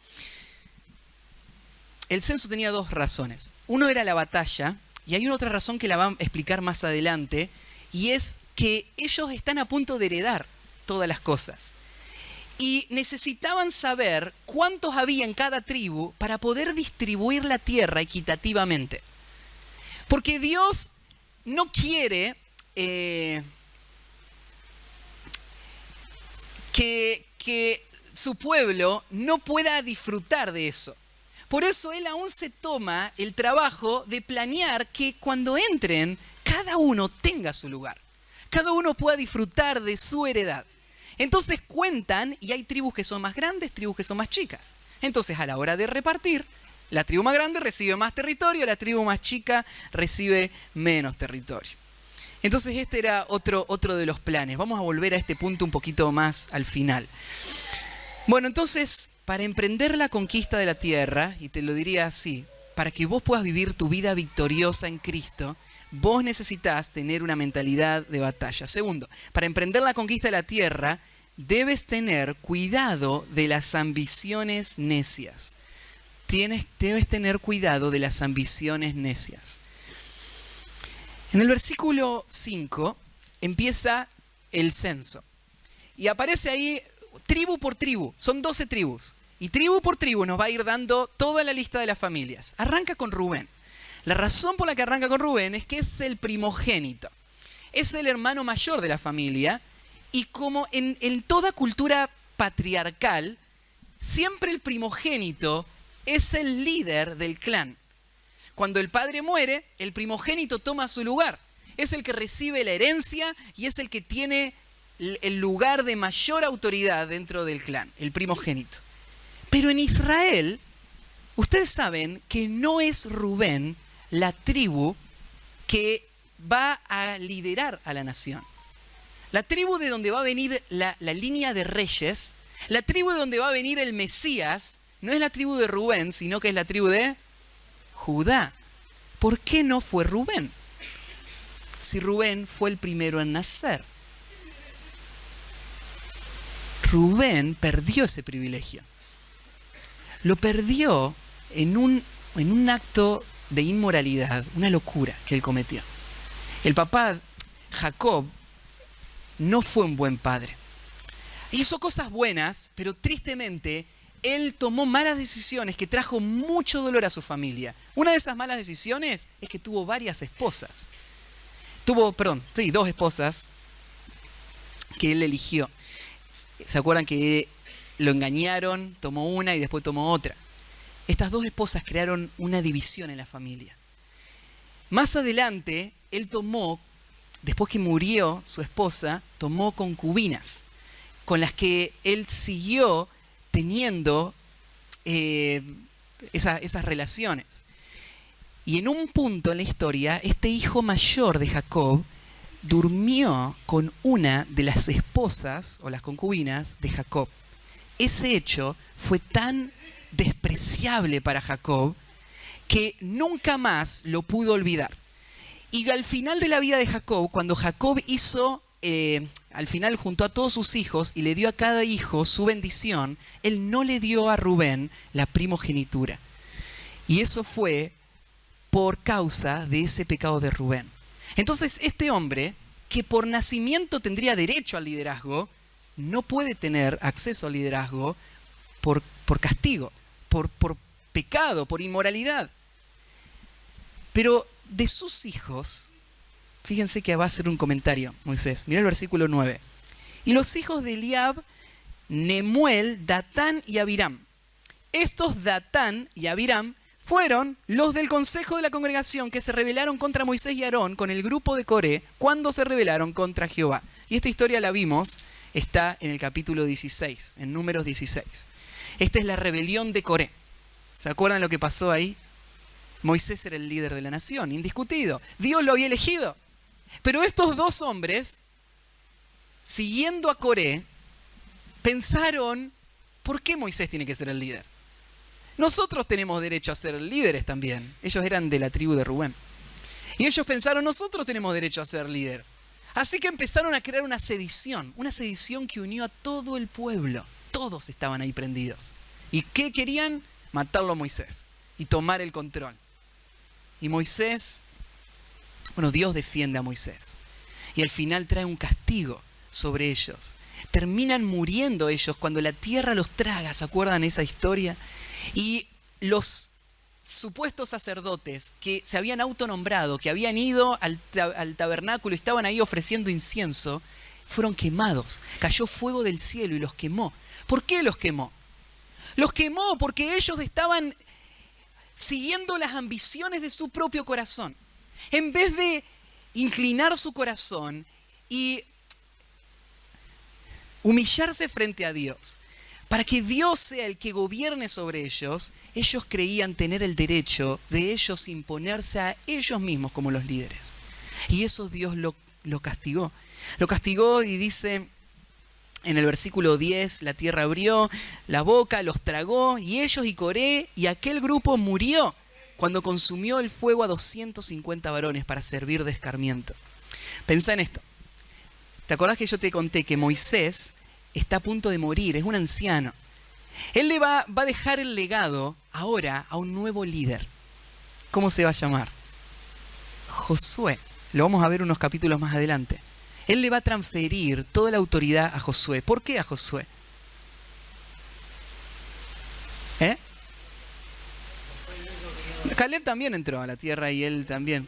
El censo tenía dos razones. Uno era la batalla. Y hay una otra razón que la van a explicar más adelante, y es que ellos están a punto de heredar todas las cosas. Y necesitaban saber cuántos había en cada tribu para poder distribuir la tierra equitativamente. Porque Dios no quiere que su pueblo no pueda disfrutar de eso. Por eso él aún se toma el trabajo de planear que cuando entren, cada uno tenga su lugar. Cada uno pueda disfrutar de su heredad. Entonces cuentan, y hay tribus que son más grandes, tribus que son más chicas. Entonces a la hora de repartir, la tribu más grande recibe más territorio, la tribu más chica recibe menos territorio. Entonces este era otro de los planes. Vamos a volver a este punto un poquito más al final. Bueno, entonces, para emprender la conquista de la tierra, y te lo diría así, para que vos puedas vivir tu vida victoriosa en Cristo, vos necesitas tener una mentalidad de batalla. Segundo, para emprender la conquista de la tierra, debes tener cuidado de las ambiciones necias. Debes tener cuidado de las ambiciones necias. En el versículo 5 empieza el censo. Y aparece ahí tribu por tribu. Son 12 tribus. Y tribu por tribu nos va a ir dando toda la lista de las familias. Arranca con Rubén. La razón por la que arranca con Rubén es que es el primogénito. Es el hermano mayor de la familia. Y como en toda cultura patriarcal, siempre el primogénito es el líder del clan. Cuando el padre muere, el primogénito toma su lugar. Es el que recibe la herencia y es el que tiene el lugar de mayor autoridad dentro del clan, el primogénito. Pero en Israel, ustedes saben que no es Rubén la tribu que va a liderar a la nación. La tribu de donde va a venir la línea de reyes, la tribu de donde va a venir el Mesías, no es la tribu de Rubén, sino que es la tribu de Judá. ¿Por qué no fue Rubén? Si Rubén fue el primero en nacer. Rubén perdió ese privilegio. Lo perdió en un acto de inmoralidad, una locura que él cometió. El papá, Jacob, no fue un buen padre. Hizo cosas buenas, pero tristemente él tomó malas decisiones que trajo mucho dolor a su familia. Una de esas malas decisiones es que tuvo varias esposas. Dos esposas que él eligió. ¿Se acuerdan que lo engañaron? Tomó una y después tomó otra. Estas dos esposas crearon una división en la familia. Más adelante, él tomó, después que murió su esposa, tomó concubinas, con las que él siguió teniendo esas relaciones. Y en un punto en la historia, este hijo mayor de Jacob durmió con una de las esposas o las concubinas de Jacob. Ese hecho fue tan despreciable para Jacob que nunca más lo pudo olvidar. Y al final de la vida de Jacob, cuando Jacob hizo, al final juntó a todos sus hijos y le dio a cada hijo su bendición, él no le dio a Rubén la primogenitura. Y eso fue por causa de ese pecado de Rubén. Entonces este hombre, que por nacimiento tendría derecho al liderazgo, no puede tener acceso al liderazgo por castigo, por pecado, por inmoralidad. Pero de sus hijos, fíjense que va a hacer un comentario Moisés. Mirá el versículo 9. Y los hijos de Eliab, Nemuel, Datán y Abiram. Estos Datán y Abiram fueron los del consejo de la congregación que se rebelaron contra Moisés y Aarón con el grupo de Coré cuando se rebelaron contra Jehová. Y esta historia la vimos, está en el capítulo 16, en Números 16. Esta es la rebelión de Coré. ¿Se acuerdan lo que pasó ahí? Moisés era el líder de la nación, indiscutido. Dios lo había elegido. Pero estos dos hombres, siguiendo a Coré, pensaron, ¿por qué Moisés tiene que ser el líder? Nosotros tenemos derecho a ser líderes también. Ellos eran de la tribu de Rubén. Y ellos pensaron, nosotros tenemos derecho a ser líder. Así que empezaron a crear una sedición que unió a todo el pueblo. Todos estaban ahí prendidos. ¿Y qué querían? Matarlo a Moisés y tomar el control. Y Moisés, Dios defiende a Moisés. Y al final trae un castigo sobre ellos. Terminan muriendo ellos cuando la tierra los traga. ¿Se acuerdan esa historia? Y los supuestos sacerdotes que se habían autonombrado, que habían ido al tabernáculo y estaban ahí ofreciendo incienso, fueron quemados. Cayó fuego del cielo y los quemó. ¿Por qué los quemó? Los quemó porque ellos estaban siguiendo las ambiciones de su propio corazón. En vez de inclinar su corazón y humillarse frente a Dios, para que Dios sea el que gobierne sobre ellos, ellos creían tener el derecho de ellos imponerse a ellos mismos como los líderes. Y eso Dios lo castigó. Lo castigó y dice en el versículo 10, la tierra abrió la boca, los tragó, y ellos y Coré y aquel grupo murió cuando consumió el fuego a 250 varones para servir de escarmiento. Pensá en esto. ¿Te acordás que yo te conté que Moisés está a punto de morir? Es un anciano. Él le va a dejar el legado ahora a un nuevo líder. ¿Cómo se va a llamar? Josué. Lo vamos a ver unos capítulos más adelante. Él le va a transferir toda la autoridad a Josué. ¿Por qué a Josué? Caleb también entró a la tierra y él también.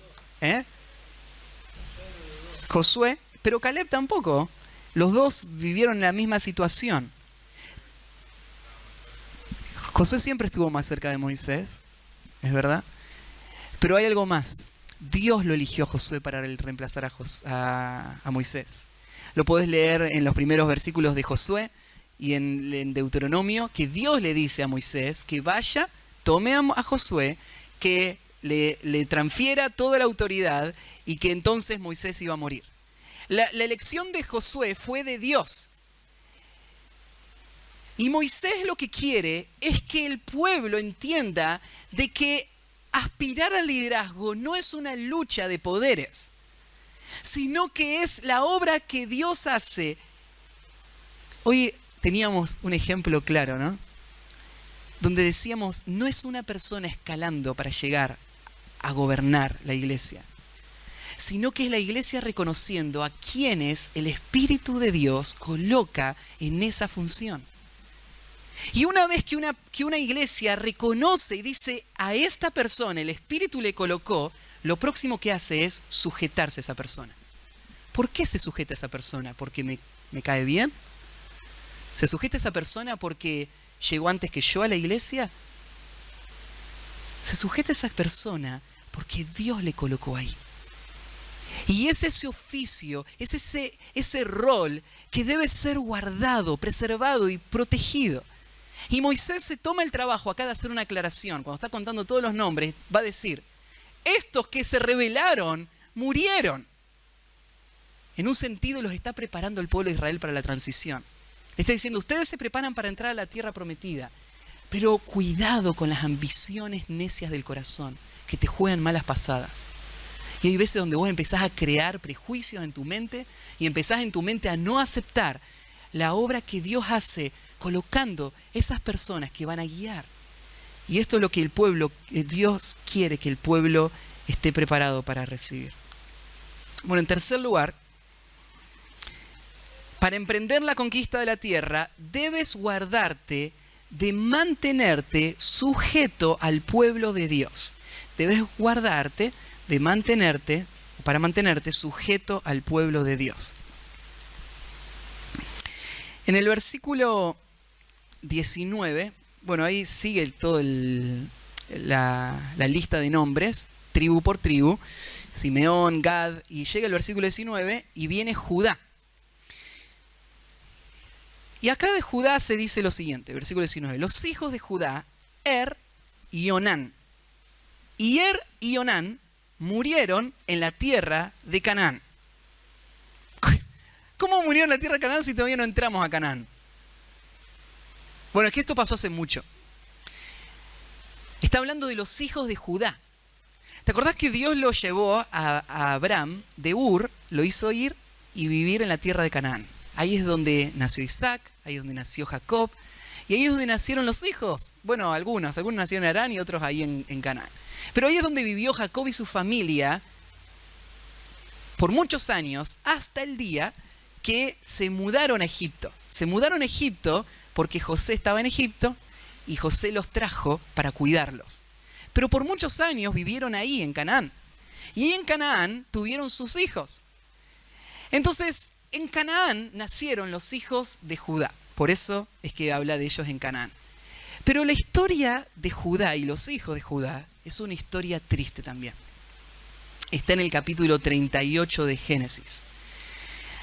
Josué, pero Caleb tampoco. Los dos vivieron la misma situación. Josué siempre estuvo más cerca de Moisés, es verdad. Pero hay algo más. Dios lo eligió a Josué para reemplazar a Moisés. Lo podés leer en los primeros versículos de Josué y en Deuteronomio, que Dios le dice a Moisés que vaya, tome a Josué, que le transfiera toda la autoridad y que entonces Moisés iba a morir. La elección de Josué fue de Dios. Y Moisés lo que quiere es que el pueblo entienda de que aspirar al liderazgo no es una lucha de poderes, sino que es la obra que Dios hace. Hoy teníamos un ejemplo claro, ¿no? Donde decíamos, no es una persona escalando para llegar a gobernar la iglesia, sino que es la iglesia reconociendo a quienes el Espíritu de Dios coloca en esa función. Y una vez que una iglesia reconoce y dice, a esta persona el Espíritu le colocó, lo próximo que hace es sujetarse a esa persona. ¿Por qué se sujeta a esa persona? ¿Porque me cae bien? ¿Se sujeta a esa persona porque llegó antes que yo a la iglesia? Se sujeta a esa persona porque Dios le colocó ahí. Y es ese oficio, es ese rol que debe ser guardado, preservado y protegido. Y Moisés se toma el trabajo acá de hacer una aclaración. Cuando está contando todos los nombres, va a decir, estos que se rebelaron, murieron. En un sentido los está preparando el pueblo de Israel para la transición. Le está diciendo, ustedes se preparan para entrar a la tierra prometida, pero cuidado con las ambiciones necias del corazón, que te juegan malas pasadas. Y hay veces donde vos empezás a crear prejuicios en tu mente y empezás en tu mente a no aceptar la obra que Dios hace colocando esas personas que van a guiar. Y esto es lo que el pueblo, Dios quiere que el pueblo esté preparado para recibir. Bueno, en tercer lugar, para emprender la conquista de la tierra, debes guardarte de mantenerte sujeto al pueblo de Dios. Debes guardarte para mantenerte sujeto al pueblo de Dios. En el versículo 19, bueno, ahí sigue toda la lista de nombres, tribu por tribu, Simeón, Gad, y llega el versículo 19 y viene Judá. Y acá de Judá se dice lo siguiente, versículo 19, los hijos de Judá, y Onán. Y y Onán murieron en la tierra de Canaán. ¿Cómo murieron en la tierra de Canaán si todavía no entramos a Canaán? Bueno, es que esto pasó hace mucho. Está hablando de los hijos de Judá. ¿Te acordás que Dios lo llevó a Abraham de Ur, lo hizo ir y vivir en la tierra de Canaán? Ahí es donde nació Isaac, ahí es donde nació Jacob, y ahí es donde nacieron los hijos. Bueno, algunos nacieron en Harán y otros ahí en Canaán. Pero ahí es donde vivió Jacob y su familia por muchos años, hasta el día que se mudaron a Egipto. Se mudaron a Egipto porque José estaba en Egipto y José los trajo para cuidarlos. pero por muchos años vivieron ahí en Canaán. Y en Canaán tuvieron sus hijos. Entonces, en Canaán nacieron los hijos de Judá. Por eso es que habla de ellos en Canaán. Pero la historia de Judá y los hijos de Judá es una historia triste también. Está en el capítulo 38 de Génesis.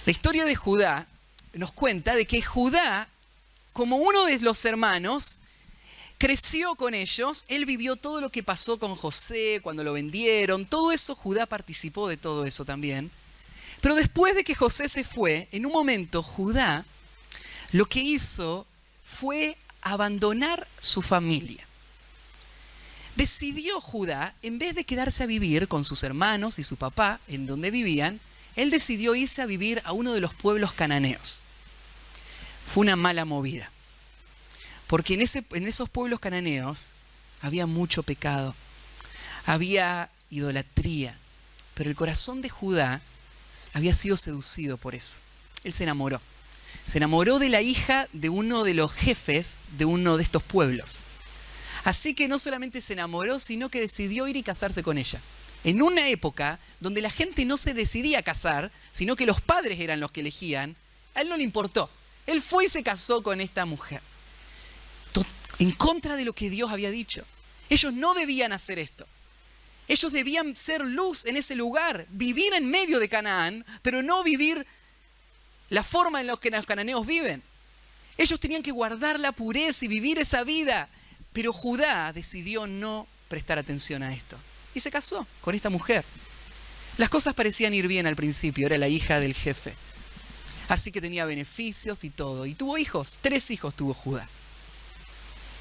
La historia de Judá nos cuenta de que Judá, como uno de los hermanos, creció con ellos. Él vivió todo lo que pasó con José, cuando lo vendieron. Todo eso, Judá participó de todo eso también. Pero después de que José se fue, en un momento Judá lo que hizo fue abandonar su familia. Decidió Judá, en vez de quedarse a vivir con sus hermanos y su papá, en donde vivían, él decidió irse a vivir a uno de los pueblos cananeos. Fue una mala movida, porque en esos pueblos cananeos había mucho pecado, había idolatría, pero el corazón de Judá había sido seducido por eso. Él se enamoró. Se enamoró de la hija de uno de los jefes de uno de estos pueblos. Así que no solamente se enamoró, sino que decidió ir y casarse con ella. En una época donde la gente no se decidía a casar, sino que los padres eran los que elegían, a él no le importó. Él fue y se casó con esta mujer. En contra de lo que Dios había dicho. Ellos no debían hacer esto. Ellos debían ser luz en ese lugar, vivir en medio de Canaán, pero no vivir la forma en la que los cananeos viven. Ellos tenían que guardar la pureza y vivir esa vida. Pero Judá decidió no prestar atención a esto. Y se casó con esta mujer. Las cosas parecían ir bien al principio, era la hija del jefe. Así que tenía beneficios y todo. Y tuvo hijos, 3 hijos tuvo Judá.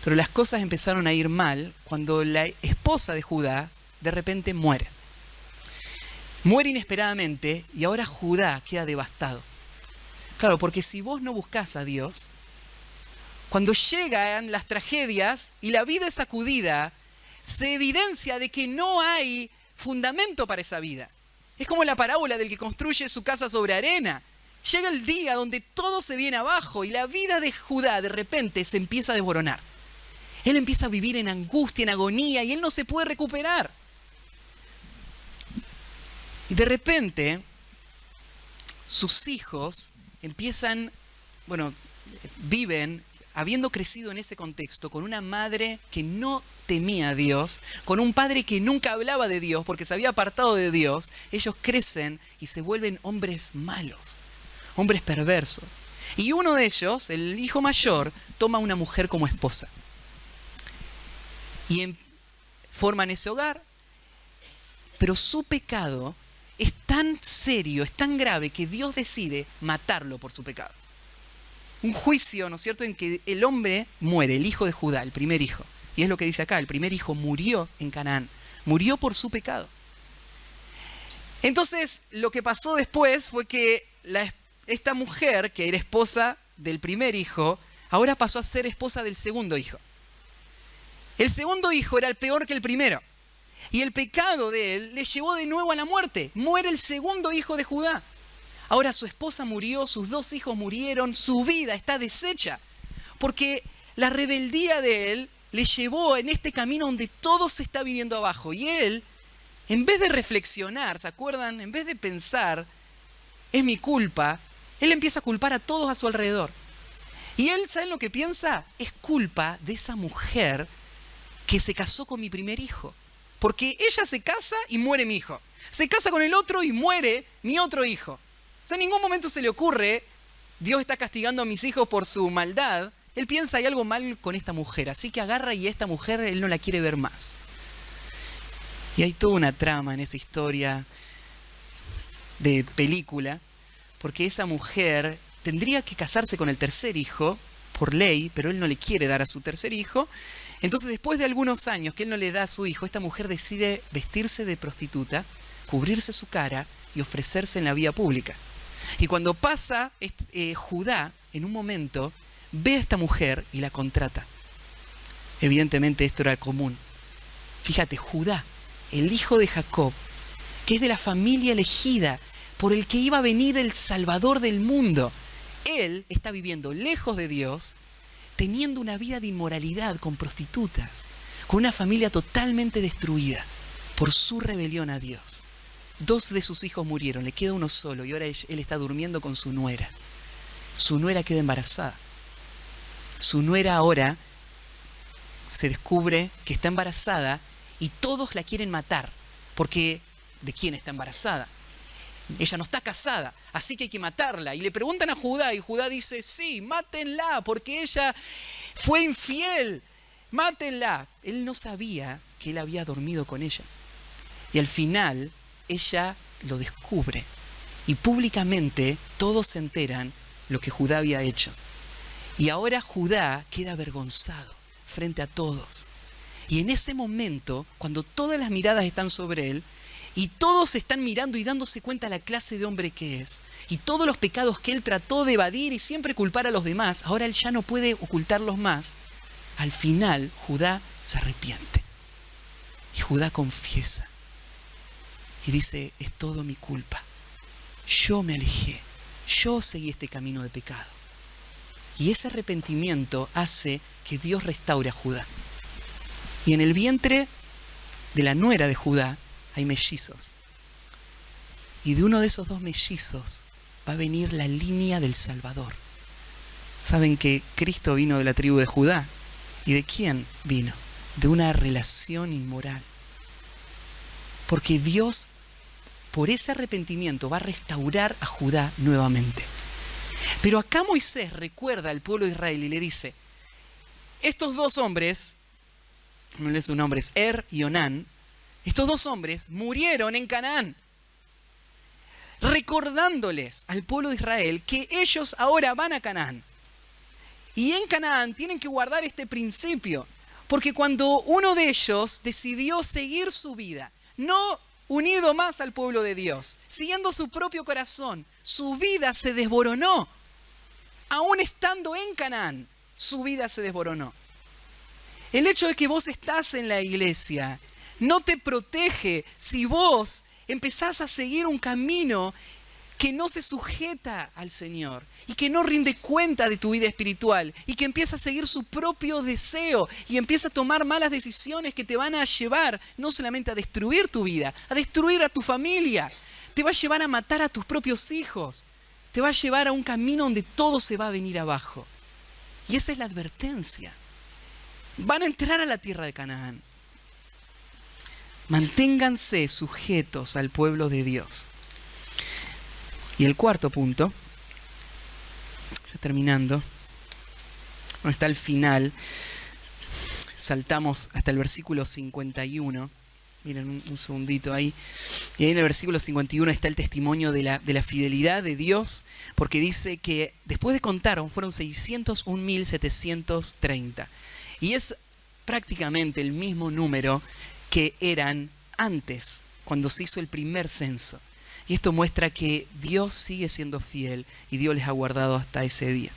Pero las cosas empezaron a ir mal cuando la esposa de Judá de repente muere. Muere inesperadamente y ahora Judá queda devastado. Claro, porque si vos no buscás a Dios, cuando llegan las tragedias y la vida es sacudida, se evidencia de que no hay fundamento para esa vida. Es como la parábola del que construye su casa sobre arena. Llega el día donde todo se viene abajo y la vida de Judá de repente se empieza a desboronar. Él empieza a vivir en angustia, en agonía, y él no se puede recuperar. Y de repente, sus hijos viven, habiendo crecido en ese contexto, con una madre que no temía a Dios, con un padre que nunca hablaba de Dios porque se había apartado de Dios. Ellos crecen y se vuelven hombres malos, hombres perversos. Y uno de ellos, el hijo mayor, toma a una mujer como esposa. Y forman ese hogar, pero su pecado es tan serio, es tan grave, que Dios decide matarlo por su pecado. Un juicio, ¿no es cierto?, en que el hombre muere, el hijo de Judá, el primer hijo. Y es lo que dice acá, el primer hijo murió en Canaán, murió por su pecado. Entonces, lo que pasó después fue que esta mujer, que era esposa del primer hijo, ahora pasó a ser esposa del segundo hijo. El segundo hijo era el peor que el primero. Y el pecado de él le llevó de nuevo a la muerte. Muere el segundo hijo de Judá. Ahora su esposa murió, sus 2 hijos murieron, su vida está deshecha. Porque la rebeldía de él le llevó en este camino donde todo se está viniendo abajo. Y él, en vez de reflexionar, ¿se acuerdan? En vez de pensar, es mi culpa, él empieza a culpar a todos a su alrededor. Y él, ¿saben lo que piensa? Es culpa de esa mujer que se casó con mi primer hijo. Porque ella se casa y muere mi hijo. Se casa con el otro y muere mi otro hijo. O sea, en ningún momento se le ocurre, Dios está castigando a mis hijos por su maldad. Él piensa, hay algo mal con esta mujer. Así que agarra y esta mujer él no la quiere ver más. Y hay toda una trama en esa historia de película. Porque esa mujer tendría que casarse con el tercer hijo por ley, pero él no le quiere dar a su tercer hijo. Entonces, después de algunos años que él no le da a su hijo, esta mujer decide vestirse de prostituta, cubrirse su cara y ofrecerse en la vía pública. Y cuando pasa Judá, en un momento, ve a esta mujer y la contrata. Evidentemente esto era común. Fíjate, Judá, el hijo de Jacob, que es de la familia elegida por el que iba a venir el Salvador del mundo. Él está viviendo lejos de Dios, teniendo una vida de inmoralidad con prostitutas, con una familia totalmente destruida por su rebelión a Dios. 2 de sus hijos murieron, le queda uno solo y ahora él está durmiendo con su nuera. Su nuera queda embarazada. Su nuera ahora se descubre que está embarazada y todos la quieren matar. Porque ¿de quién está embarazada? Ella no está casada, así que hay que matarla. Y le preguntan a Judá y Judá dice, sí, mátenla porque ella fue infiel. Mátenla. Él no sabía que él había dormido con ella. Y al final ella lo descubre. Y públicamente todos se enteran lo que Judá había hecho. Y ahora Judá queda avergonzado frente a todos. Y en ese momento, cuando todas las miradas están sobre él, y todos están mirando y dándose cuenta la clase de hombre que es, y todos los pecados que él trató de evadir y siempre culpar a los demás, ahora él ya no puede ocultarlos más. Al final, Judá se arrepiente. Y Judá confiesa. Y dice, es todo mi culpa. Yo me alejé. Yo seguí este camino de pecado. Y ese arrepentimiento hace que Dios restaure a Judá. Y en el vientre de la nuera de Judá hay mellizos. Y de uno de esos 2 mellizos va a venir la línea del Salvador. Saben que Cristo vino de la tribu de Judá. ¿Y de quién vino? De una relación inmoral. Porque Dios, por ese arrepentimiento, va a restaurar a Judá nuevamente. Pero acá Moisés recuerda al pueblo de Israel y le dice, estos 2 hombres, no les sus nombres, y Onán, estos 2 hombres murieron en Canaán, recordándoles al pueblo de Israel que ellos ahora van a Canaán. Y en Canaán tienen que guardar este principio, porque cuando uno de ellos decidió seguir su vida, no unido más al pueblo de Dios, siguiendo su propio corazón, su vida se desboronó. Aún estando en Canaán, su vida se desboronó. El hecho de que vos estás en la iglesia no te protege si vos empezás a seguir un camino que no se sujeta al Señor y que no rinde cuenta de tu vida espiritual y que empieza a seguir su propio deseo y empieza a tomar malas decisiones que te van a llevar no solamente a destruir tu vida, a destruir a tu familia, te va a llevar a matar a tus propios hijos, te va a llevar a un camino donde todo se va a venir abajo. Y esa es la advertencia. Van a entrar a la tierra de Canaán. Manténganse sujetos al pueblo de Dios. Y el 4 punto, ya terminando, bueno, está al final, saltamos hasta el versículo 51, miren un segundito ahí, y ahí en el versículo 51 está el testimonio de la fidelidad de Dios, porque dice que después de contar, fueron 601.730, y es prácticamente el mismo número que eran antes, cuando se hizo el primer censo. Y esto muestra que Dios sigue siendo fiel y Dios les ha guardado hasta ese día.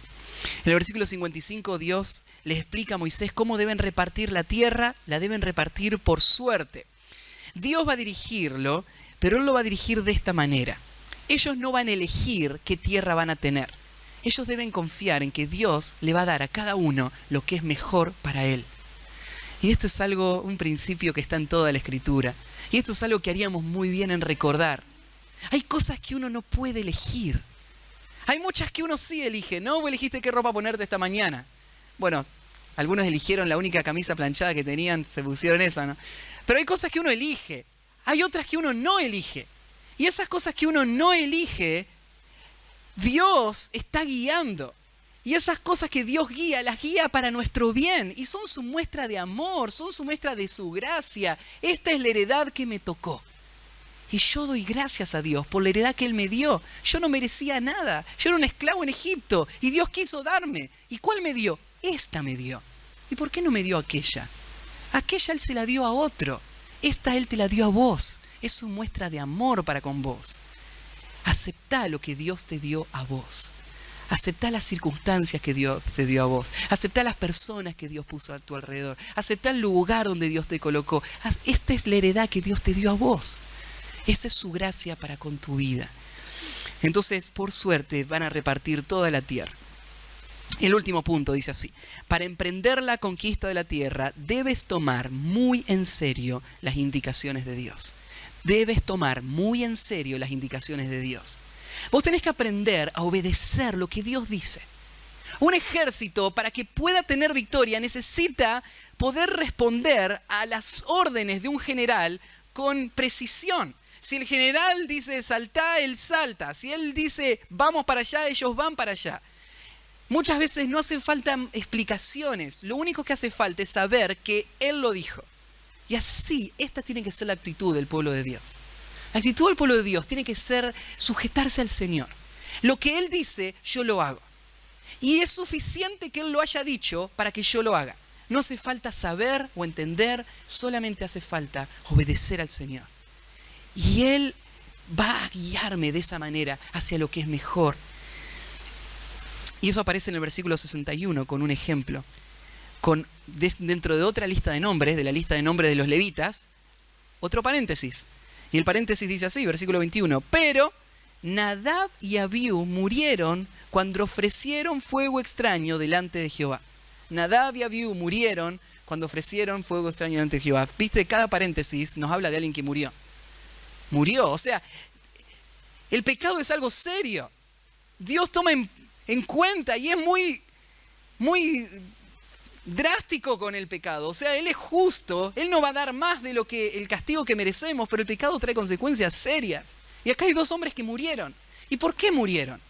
En el versículo 55 Dios les explica a Moisés cómo deben repartir la tierra, la deben repartir por suerte. Dios va a dirigirlo, pero Él lo va a dirigir de esta manera. Ellos no van a elegir qué tierra van a tener. Ellos deben confiar en que Dios le va a dar a cada uno lo que es mejor para él. Y esto es algo, un principio que está en toda la Escritura. Y esto es algo que haríamos muy bien en recordar. Hay cosas que uno no puede elegir. Hay muchas que uno sí elige. No, vos elegiste qué ropa ponerte esta mañana. Bueno, algunos eligieron la única camisa planchada que tenían, se pusieron esa, ¿no? Pero hay cosas que uno elige. Hay otras que uno no elige. Y esas cosas que uno no elige, Dios está guiando. Y esas cosas que Dios guía, las guía para nuestro bien. Y son su muestra de amor, son su muestra de su gracia. Esta es la heredad que me tocó. Y yo doy gracias a Dios por la heredad que Él me dio. Yo no merecía nada. Yo era un esclavo en Egipto y Dios quiso darme. ¿Y cuál me dio? Esta me dio. ¿Y por qué no me dio aquella? Aquella Él se la dio a otro. Esta Él te la dio a vos. Es su muestra de amor para con vos. Aceptá lo que Dios te dio a vos. Aceptá las circunstancias que Dios te dio a vos. Aceptá las personas que Dios puso a tu alrededor. Aceptá el lugar donde Dios te colocó. Esta es la heredad que Dios te dio a vos. Esa es su gracia para con tu vida. Entonces, por suerte, van a repartir toda la tierra. El último punto dice así: para emprender la conquista de la tierra, debes tomar muy en serio las indicaciones de Dios. Debes tomar muy en serio las indicaciones de Dios. Vos tenés que aprender a obedecer lo que Dios dice. Un ejército, para que pueda tener victoria, necesita poder responder a las órdenes de un general con precisión. Si el general dice saltá, él salta. Si él dice vamos para allá, ellos van para allá. Muchas veces no hacen falta explicaciones. Lo único que hace falta es saber que él lo dijo. Y así, esta tiene que ser la actitud del pueblo de Dios. La actitud del pueblo de Dios tiene que ser sujetarse al Señor. Lo que Él dice, yo lo hago. Y es suficiente que Él lo haya dicho para que yo lo haga. No hace falta saber o entender, solamente hace falta obedecer al Señor. Y Él va a guiarme de esa manera hacia lo que es mejor. Y eso aparece en el versículo 61 con un ejemplo. Dentro de otra lista de nombres, de la lista de nombres de los levitas, otro paréntesis. Y el paréntesis dice así, versículo 21. Pero Nadab y Abiú murieron cuando ofrecieron fuego extraño delante de Jehová. Nadab y Abiú murieron cuando ofrecieron fuego extraño delante de Jehová. Viste, cada paréntesis nos habla de alguien que murió. Murió, o sea, el pecado es algo serio. Dios toma en cuenta y es muy drástico con el pecado. O sea, Él es justo, Él no va a dar más de lo que el castigo que merecemos, pero el pecado trae consecuencias serias. Y acá hay 2 hombres que murieron. ¿Y por qué murieron?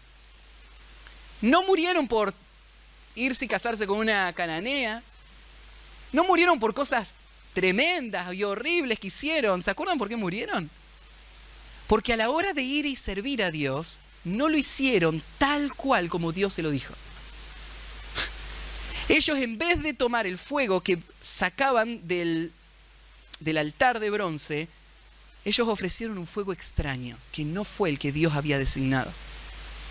No murieron por irse y casarse con una cananea. No murieron por cosas tremendas y horribles que hicieron. ¿Se acuerdan por qué murieron? Porque a la hora de ir y servir a Dios, no lo hicieron tal cual como Dios se lo dijo. Ellos, en vez de tomar el fuego que sacaban del altar de bronce, ellos ofrecieron un fuego extraño, que no fue el que Dios había designado.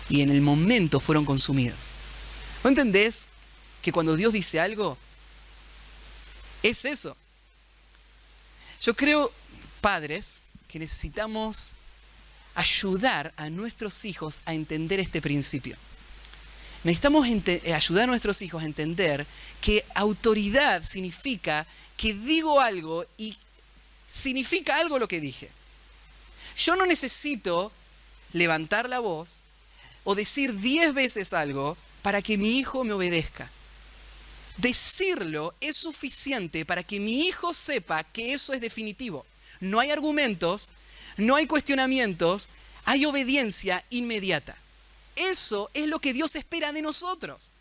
Y en el momento fueron consumidos. ¿No entendés que cuando Dios dice algo, es eso? Yo creo, padres, que necesitamos ayudar a nuestros hijos a entender este principio. Necesitamos ayudar a nuestros hijos a entender que autoridad significa que digo algo y significa algo lo que dije. Yo no necesito levantar la voz o decir 10 veces algo para que mi hijo me obedezca. Decirlo es suficiente para que mi hijo sepa que eso es definitivo. No hay argumentos, no hay cuestionamientos, hay obediencia inmediata. Eso es lo que Dios espera de nosotros.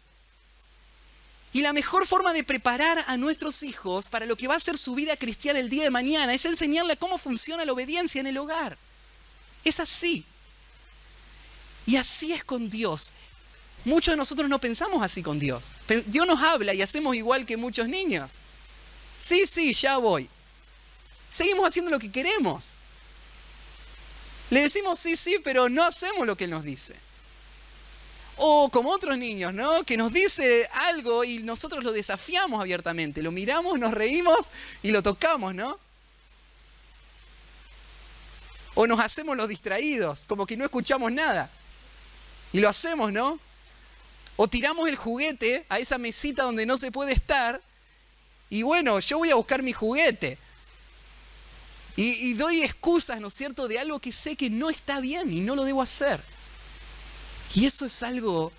Y la mejor forma de preparar a nuestros hijos para lo que va a ser su vida cristiana el día de mañana es enseñarle cómo funciona la obediencia en el hogar. Es así. Y así es con Dios. Muchos de nosotros no pensamos así con Dios. Dios nos habla y hacemos igual que muchos niños. Sí, ya voy. Seguimos haciendo lo que queremos. Le decimos sí, pero no hacemos lo que Él nos dice. O como otros niños, ¿no? Que nos dice algo y nosotros lo desafiamos abiertamente. Lo miramos, nos reímos y lo tocamos, ¿no? O nos hacemos los distraídos, como que no escuchamos nada. Y lo hacemos, ¿no? O tiramos el juguete a esa mesita donde no se puede estar. Y bueno, yo voy a buscar mi juguete. Y doy excusas, ¿no es cierto?, de algo que sé que no está bien y no lo debo hacer. Y eso es algo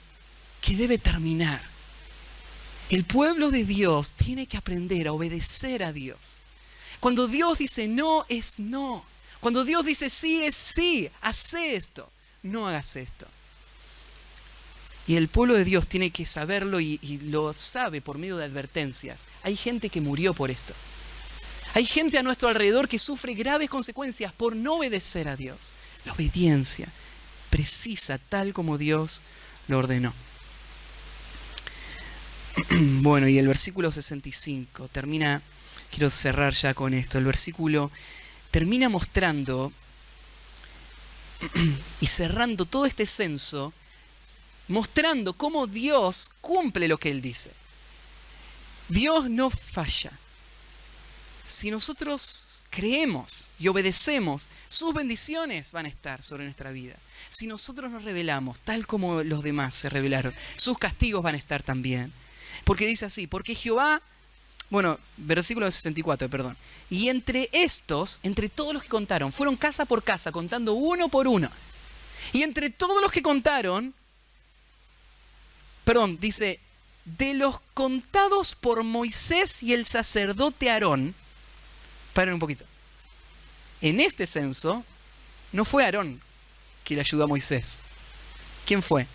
que debe terminar. El pueblo de Dios tiene que aprender a obedecer a Dios. Cuando Dios dice no, es no. Cuando Dios dice sí, es sí. Hacé esto, no hagas esto. Y el pueblo de Dios tiene que saberlo y lo sabe por medio de advertencias. Hay gente que murió por esto. Hay gente a nuestro alrededor que sufre graves consecuencias por no obedecer a Dios. La obediencia precisa tal como Dios lo ordenó. Bueno, y el versículo 65 termina, quiero cerrar ya con esto, el versículo termina mostrando y cerrando todo este censo, mostrando cómo Dios cumple lo que Él dice. Dios no falla. si nosotros creemos y obedecemos, sus bendiciones van a estar sobre nuestra vida. Si nosotros nos rebelamos, tal como los demás se rebelaron, sus castigos van a estar también. Porque dice así, porque Jehová, versículo 64, perdón. Y entre estos, entre todos los que contaron, fueron casa por casa, contando uno por uno. Y entre todos los que contaron, dice, de los contados por Moisés y el sacerdote Aarón, paren un poquito. En este censo, no fue Aarón que le ayudó a Moisés. ¿Quién fue?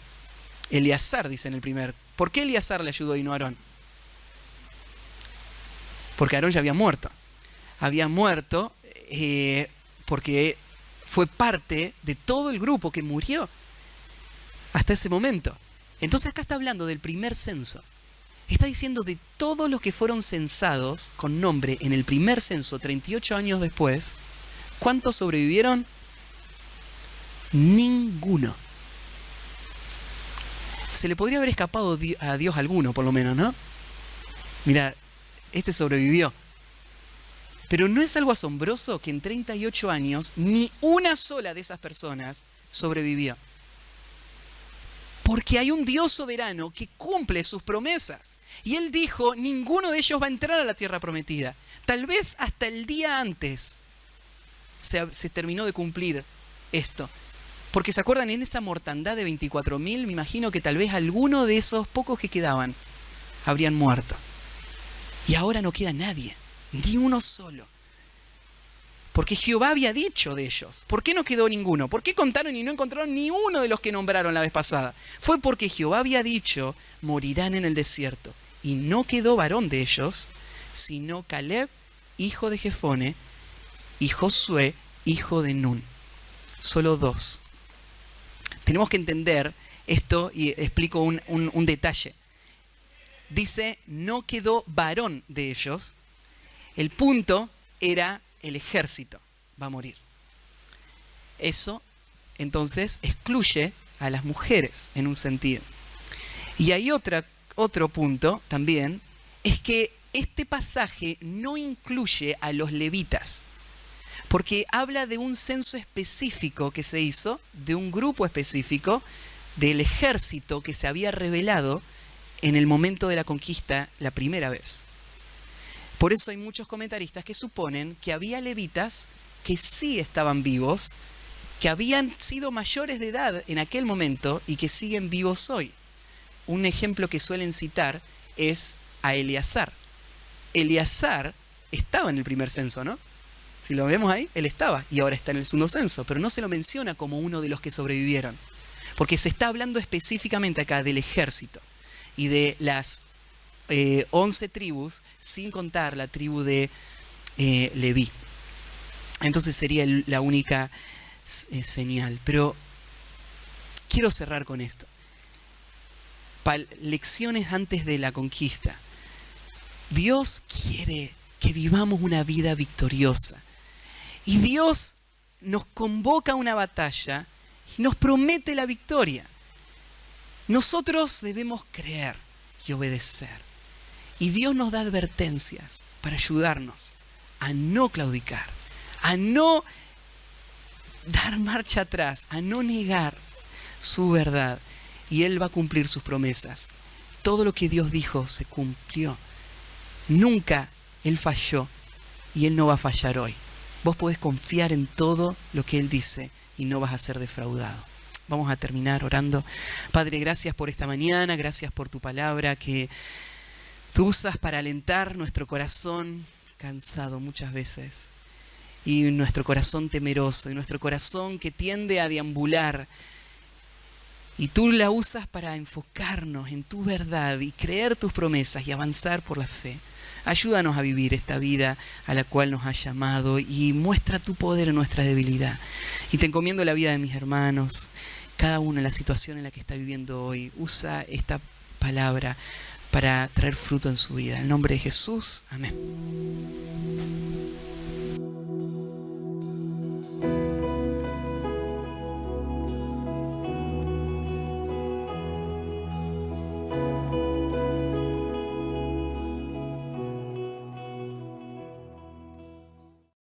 Eleazar, dice en el primer. ¿Por qué Eleazar le ayudó y no Aarón? Porque Aarón ya había muerto. Había muerto porque fue parte de todo el grupo que murió hasta ese momento. Entonces acá está hablando del primer censo. Está diciendo de todos los que fueron censados con nombre en el primer censo, 38 años después, ¿cuántos sobrevivieron? Ninguno. Se le podría haber escapado a Dios alguno, por lo menos, ¿no? Mira, este sobrevivió. Pero ¿no es algo asombroso que en 38 años ni una sola de esas personas sobrevivió? Porque hay un Dios soberano que cumple sus promesas. Y Él dijo, ninguno de ellos va a entrar a la tierra prometida. Tal vez hasta el día antes se terminó de cumplir esto. Porque se acuerdan, en esa mortandad de 24.000, me imagino que tal vez alguno de esos pocos que quedaban habrían muerto. Y ahora no queda nadie, ni uno solo. Porque Jehová había dicho de ellos. ¿Por qué no quedó ninguno? ¿Por qué contaron y no encontraron ni uno de los que nombraron la vez pasada? Fue porque Jehová había dicho, morirán en el desierto. Y no quedó varón de ellos, sino Caleb, hijo de Jefone, y Josué, hijo de Nun. Solo 2. Tenemos que entender esto y explico un detalle. Dice, no quedó varón de ellos. El punto era el ejército va a morir. Eso, entonces, excluye a las mujeres en un sentido. Y hay otro punto también, es que este pasaje no incluye a los levitas, porque habla de un censo específico que se hizo, de un grupo específico, del ejército que se había rebelado en el momento de la conquista la primera vez. Por eso hay muchos comentaristas que suponen que había levitas que sí estaban vivos, que habían sido mayores de edad en aquel momento y que siguen vivos hoy. Un ejemplo que suelen citar es a Eleazar. Eleazar estaba en el primer censo, ¿no? Si lo vemos ahí, él estaba y ahora está en el segundo censo, pero no se lo menciona como uno de los que sobrevivieron, porque se está hablando específicamente acá del ejército y de las 11 tribus, sin contar la tribu de Leví. Entonces sería la única señal. Pero quiero cerrar con esto. Lecciones antes de la conquista. Dios quiere que vivamos una vida victoriosa. Y Dios nos convoca a una batalla y nos promete la victoria. Nosotros debemos creer y obedecer. Y Dios nos da advertencias para ayudarnos a no claudicar, a no dar marcha atrás, a no negar su verdad. Y Él va a cumplir sus promesas. Todo lo que Dios dijo se cumplió. Nunca Él falló y Él no va a fallar hoy. Vos podés confiar en todo lo que Él dice y no vas a ser defraudado. Vamos a terminar orando. Padre, gracias por esta mañana, gracias por tu palabra que tú usas para alentar nuestro corazón cansado muchas veces, y nuestro corazón temeroso, y nuestro corazón que tiende a deambular. Y tú la usas para enfocarnos en tu verdad y creer tus promesas y avanzar por la fe. Ayúdanos a vivir esta vida a la cual nos has llamado y muestra tu poder en nuestra debilidad. Y te encomiendo la vida de mis hermanos, cada uno en la situación en la que está viviendo hoy. Usa esta palabra para traer fruto en su vida. En el nombre de Jesús, amén.